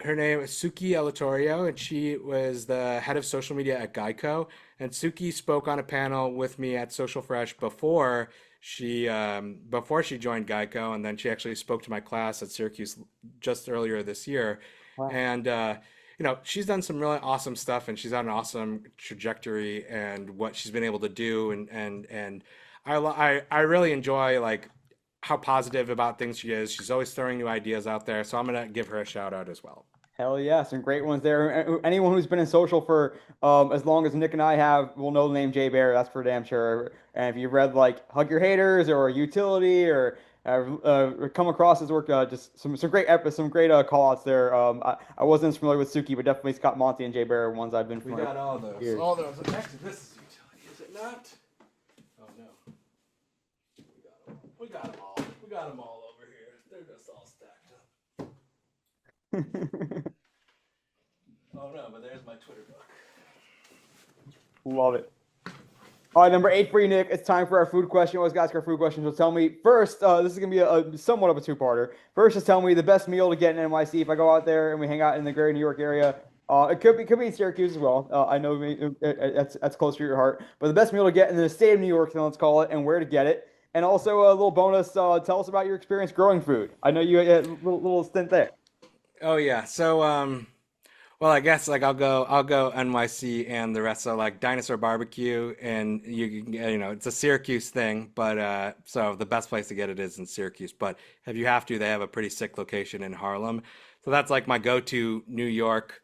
her name is Suki Elatorio, and she was the head of social media at Geico. And Suki spoke on a panel with me at Social Fresh before she joined Geico, and then she actually spoke to my class at Syracuse just earlier this year. Wow. And she's done some really awesome stuff, and she's on an awesome trajectory, and what she's been able to do, and I really enjoy like how positive about things she is. She's always throwing new ideas out there. So I'm gonna give her a shout out as well. Hell yeah, some great ones there. Anyone who's been in social for as long as Nick and I have will know the name Jay Bear. That's for damn sure. And if you've read like Hug Your Haters or Utility or come across his work, just some great some great call outs there. I wasn't as familiar with Suki, but definitely Scott Monty and Jay Bear are ones I've been We familiar got all with for those. years. All those. Actually, this is utility, is it not? Oh no. We got them all. We got them all over here. They're just all stacked up. Oh no, but there's my Twitter book. Love it. All right, number 8 for you, Nick. It's time for our food question. Always ask our food questions. So tell me first. This is gonna be a somewhat of a two-parter. First, just tell me the best meal to get in NYC if I go out there and we hang out in the greater New York area. It could be in Syracuse as well. I know that's close to your heart. But the best meal to get in the state of New York, then let's call it, and where to get it. And also a little bonus. Tell us about your experience growing food. I know you had a little stint there. Oh yeah. So well, I guess like I'll go NYC and the rest. So like Dinosaur Barbecue, and it's a Syracuse thing, but so the best place to get it is in Syracuse. But if you have to, they have a pretty sick location in Harlem. So that's like my go-to New York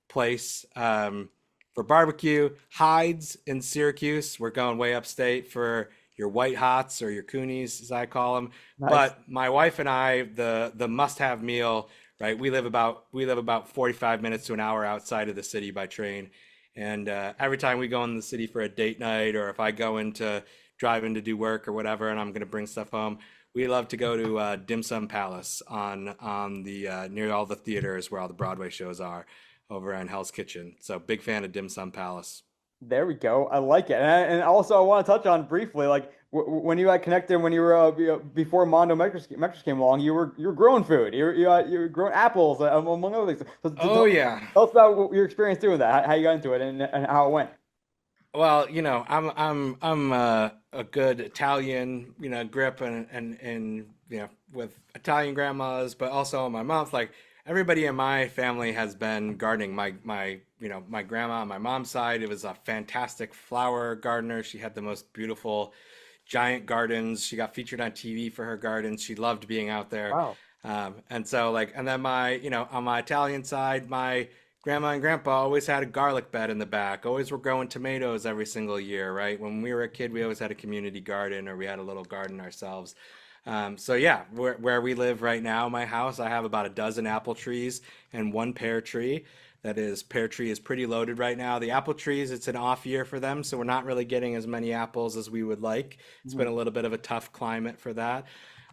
place for barbecue. Hyde's in Syracuse. We're going way upstate for your white hots or your coonies, as I call them. Nice. But my wife and I, the must-have meal, right? We live about 45 minutes to an hour outside of the city by train, and every time we go in the city for a date night, or if I go into drive in to do work or whatever, and I'm gonna bring stuff home, we love to go to Dim Sum Palace on the near all the theaters where all the Broadway shows are over in Hell's Kitchen. So big fan of Dim Sum Palace. There we go. I like it. And also, I want to touch on briefly, like when you had connected, when you were before Mondo Metrics came along, you were growing food. You were growing apples, among other things. So, Oh yeah. tell us about your experience doing that, how you got into it, and how it went. Well, I'm a good Italian, grew up in with Italian grandmas, but also my mom's like everybody in my family has been gardening. My grandma on my mom's side, it was a fantastic flower gardener. She had the most beautiful giant gardens. She got featured on TV for her gardens. She loved being out there. Wow. And so like, and then on my Italian side, my grandma and grandpa always had a garlic bed in the back, always were growing tomatoes every single year, right? When we were a kid, we always had a community garden or we had a little garden ourselves. So yeah, where we live right now, my house, I have about a dozen apple trees and one pear tree. That is, pear tree is pretty loaded right now. The apple trees, it's an off year for them, so we're not really getting as many apples as we would like. It's been Mhm. a little bit of a tough climate for that.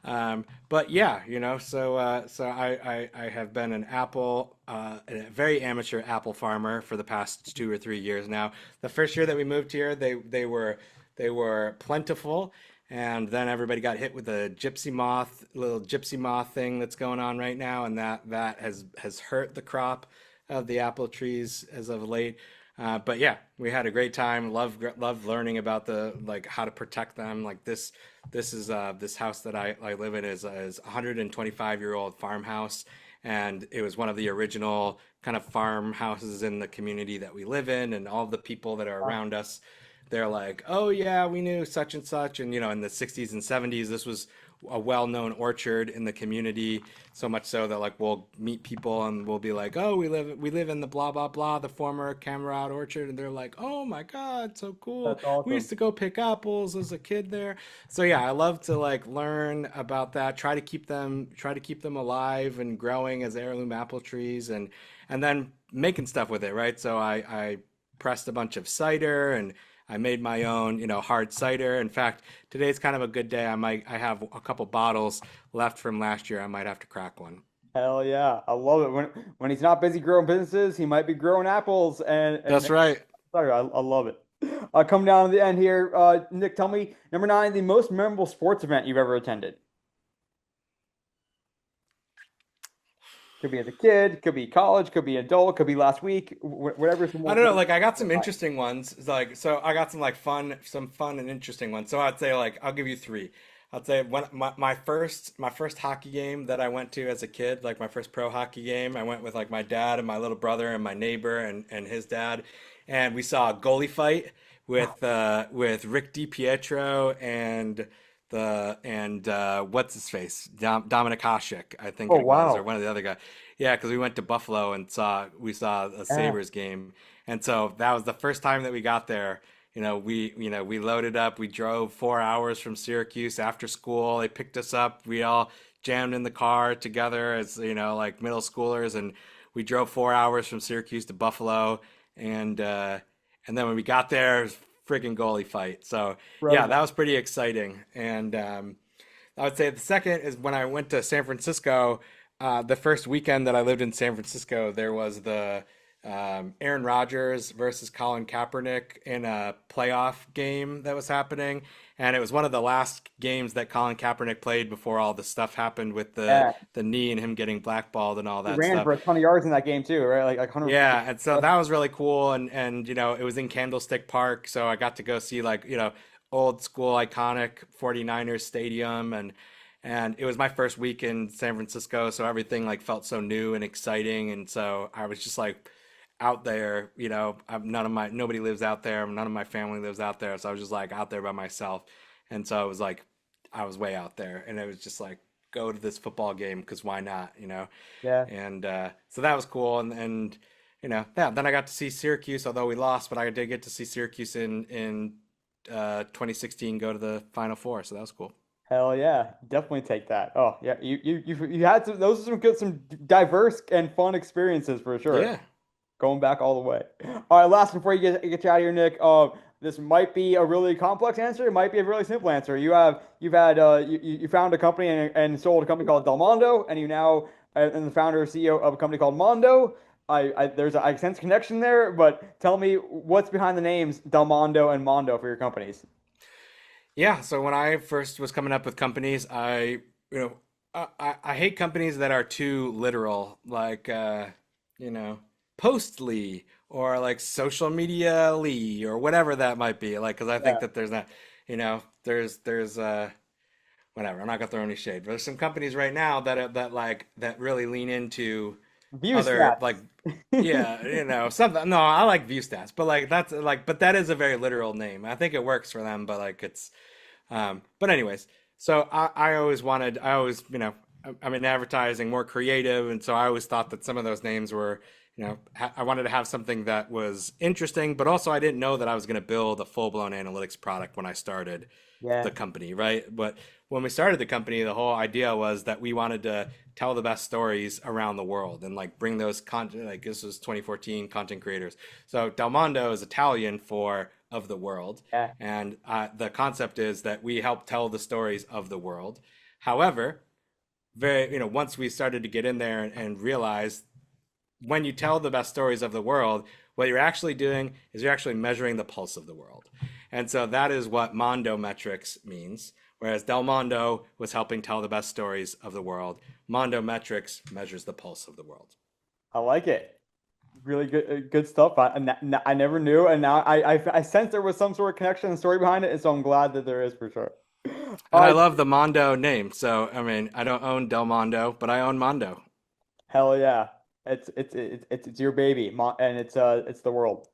But yeah, so I have been a very amateur apple farmer for the past 2 or 3 years now. The first year that we moved here, they were plentiful, and then everybody got hit with a little gypsy moth thing that's going on right now, and that has hurt the crop of the apple trees as of late. But yeah, we had a great time. Love learning about the like how to protect them. Like this house that I live in is a 125-year-old farmhouse, and it was one of the original kind of farmhouses in the community that we live in, and all the people that are Wow. around us, they're like, oh yeah, we knew such and such, and in the 60s and 70s, this was a well-known orchard in the community, so much so that like we'll meet people and we'll be like, oh, we live in the blah blah blah, the former Camerad Orchard, and they're like, oh my God, so cool. That's We awesome. used to go pick apples as a kid there. So yeah, I love to like learn about that, try to keep them alive and growing as heirloom apple trees, and then making stuff with it, right? So I pressed a bunch of cider, and I made my own, hard cider. In fact, today's kind of a good day. I have a couple bottles left from last year. I might have to crack one. Hell yeah. I love it. When he's not busy growing businesses, he might be growing apples and That's making right. cider. I love it. Come down to the end here. Nick, tell me, number 9, the most memorable sports event you've ever attended. Could be as a kid, could be college, could be adult, could be last week, whatever's I don't know. more. Like I got some interesting ones. Like so, I got some fun and interesting ones. So I'd say like I'll give you three. I'd say one my first hockey game that I went to as a kid, like my first pro hockey game. I went with like my dad and my little brother and my neighbor and his dad, and we saw a goalie fight with Rick DiPietro and what's his face, Dominic Hasek, I think Oh it was, or wow. one of the other guys. Yeah, because we went to Buffalo and we saw a Yeah. Sabres game, and so that was the first time that we got there. We loaded up. We drove 4 hours from Syracuse after school. They picked us up. We all jammed in the car together as like middle schoolers, and we drove 4 hours from Syracuse to Buffalo, and then when we got there, it was freaking goalie fight. So yeah, Incredible. that was pretty exciting. And I would say the second is when I went to San Francisco. The first weekend that I lived in San Francisco, there was Aaron Rodgers versus Colin Kaepernick in a playoff game that was happening. And it was one of the last games that Colin Kaepernick played before all the stuff happened with Yeah, the knee and him getting blackballed and all he that ran stuff. for a ton of yards in that game too, right? Like 150. Yeah, and so that was really cool, and it was in Candlestick Park, so I got to go see like, old school iconic 49ers stadium, and it was my first week in San Francisco, so everything like felt so new and exciting, and so I was just like out there, nobody lives out there, none of my family lives out there, so I was just like out there by myself. And so it was like I was way out there, and it was just like go to this football game because why not? Yeah. And so that was cool. And yeah, then I got to see Syracuse, although we lost, but I did get to see Syracuse in 2016 go to the Final Four, so that was cool. Hell yeah, definitely take that. Oh yeah, you had some. Those are some diverse and fun experiences for sure. Yeah. Going back all the way. All right, last one before you get you out of here, Nick. This might be a really complex answer. It might be a really simple answer. You found a company and sold a company called Del Mondo, and you now and the founder and CEO of a company called Mondo. I sense connection there, but tell me what's behind the names Del Mondo and Mondo for your companies. Yeah, so when I first was coming up with companies, you know, I hate companies that are too literal, like you know, Postly or like social media Lee or whatever that might be. Like, because I think Yeah, that there's not, there's whatever. I'm not gonna throw any shade, but there's some companies right now that really lean into view other stats. like yeah, something. No, I like view stats, but like that's like but that is a very literal name. I think it works for them, but like it's but anyways, so I always, I'm in advertising, more creative, and so I always thought that some of those names were, I wanted to have something that was interesting, but also I didn't know that I was going to build a full-blown analytics product when I started Yeah, the company, right? But when we started the company, the whole idea was that we wanted to tell the best stories around the world and like bring those content, like this was 2014 content creators. So Del Mondo is Italian for of the world. yeah. And the concept is that we help tell the stories of the world. However, once we started to get in there and realize when you tell the best stories of the world, what you're actually doing is you're actually measuring the pulse of the world. And so that is what Mondo metrics means. Whereas Del Mondo was helping tell the best stories of the world, Mondo metrics measures the pulse of the world. I like it. Really good stuff. I never knew, and now I sense there was some sort of connection and story behind it, and so I'm glad that there is for sure. All And I right, love the Mondo name. So, I mean, I don't own Del Mondo, but I own Mondo. hell yeah, it's your baby, and it's the world.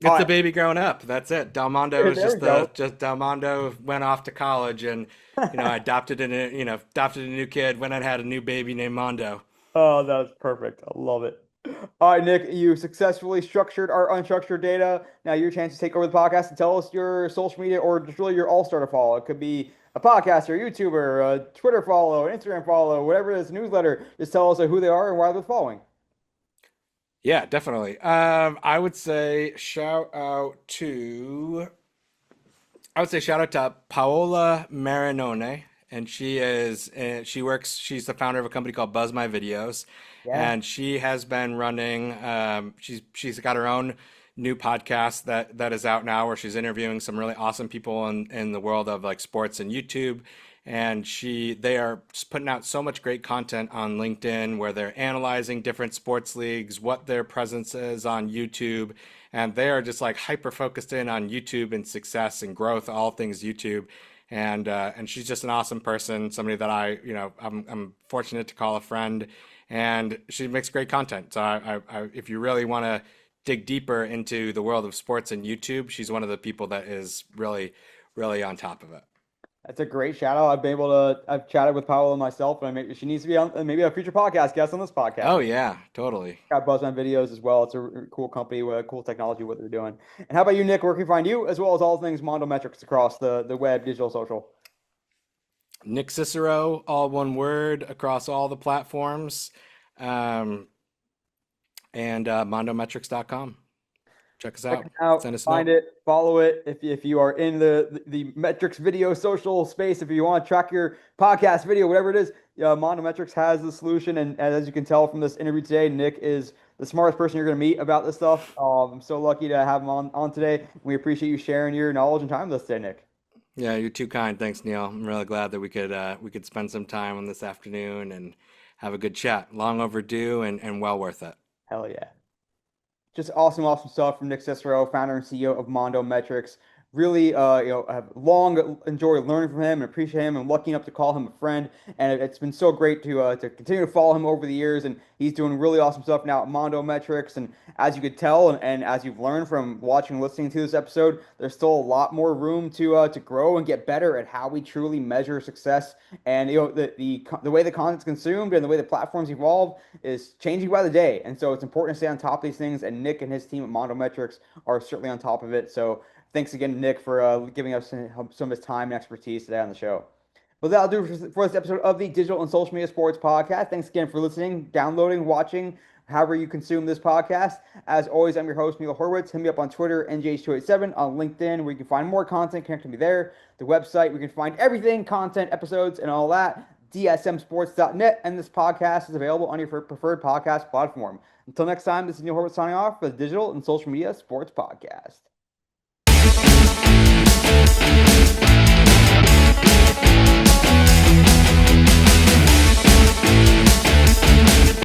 All It's the right, baby growing up. That's it. Del Mondo is there we just go. Del Mondo went off to college and I adopted a new kid, went and had a new baby named Mondo. Oh, that's perfect. I love it. All right, Nick, you successfully structured our unstructured data. Now your chance to take over the podcast and tell us your social media or just really your all-star to follow. It could be a podcaster, a YouTuber, a Twitter follow, an Instagram follow, whatever it is, newsletter. Just tell us who they are and why they're following. Yeah, definitely. I would say shout out to Paola Marinone, and she's the founder of a company called Buzz My Videos, Yeah. and she has been running. She's got her own new podcast that is out now, where she's interviewing some really awesome people in the world of like sports and YouTube. And they are just putting out so much great content on LinkedIn where they're analyzing different sports leagues, what their presence is on YouTube, and they are just like hyper focused in on YouTube and success and growth, all things YouTube. And she's just an awesome person, somebody that I'm fortunate to call a friend, and she makes great content. So if you really want to dig deeper into the world of sports and YouTube, she's one of the people that is really, really on top of it. That's a great shout out. I've chatted with Paola myself, and maybe she needs to be on maybe a future podcast guest on this podcast. Oh yeah, totally. Got Buzz on videos as well. It's a cool company with cool technology, what they're doing. And how about you, Nick? Where can we find you, as well as all things Mondo Metrics across the web, digital, social? Nick Cicero, all one word across all the platforms, um, and mondometrics.com. Check us Check out. it out, Send us a find note. it, follow it. If you are in the metrics video social space, if you want to track your podcast video, whatever it is, Monometrics has the solution. And as you can tell from this interview today, Nick is the smartest person you're going to meet about this stuff. I'm so lucky to have him on today. We appreciate you sharing your knowledge and time with us today, Nick. Yeah, you're too kind. Thanks, Neil. I'm really glad that we could spend some time on this afternoon and have a good chat. Long overdue and well worth it. Hell yeah. Just awesome, awesome stuff from Nick Cicero, founder and CEO of Mondo Metrics. Really, I've long enjoyed learning from him and appreciate him, and lucky enough to call him a friend. And it's been so great to continue to follow him over the years. And he's doing really awesome stuff now at Mondo Metrics. And as you could tell, and as you've learned from watching and listening to this episode, there's still a lot more room to grow and get better at how we truly measure success. And the way the content's consumed and the way the platforms evolve is changing by the day. And so it's important to stay on top of these things. And Nick and his team at Mondo Metrics are certainly on top of it. So thanks again, Nick, for giving us some of his time and expertise today on the show. But that'll do for this episode of the Digital and Social Media Sports Podcast. Thanks again for listening, downloading, watching, however you consume this podcast. As always, I'm your host, Neil Horwitz. Hit me up on Twitter, NJH287, on LinkedIn, where you can find more content. Connect with me there. The website, where you can find everything, content, episodes, and all that, dsmsports.net. And this podcast is available on your preferred podcast platform. Until next time, this is Neil Horwitz signing off for the Digital and Social Media Sports Podcast.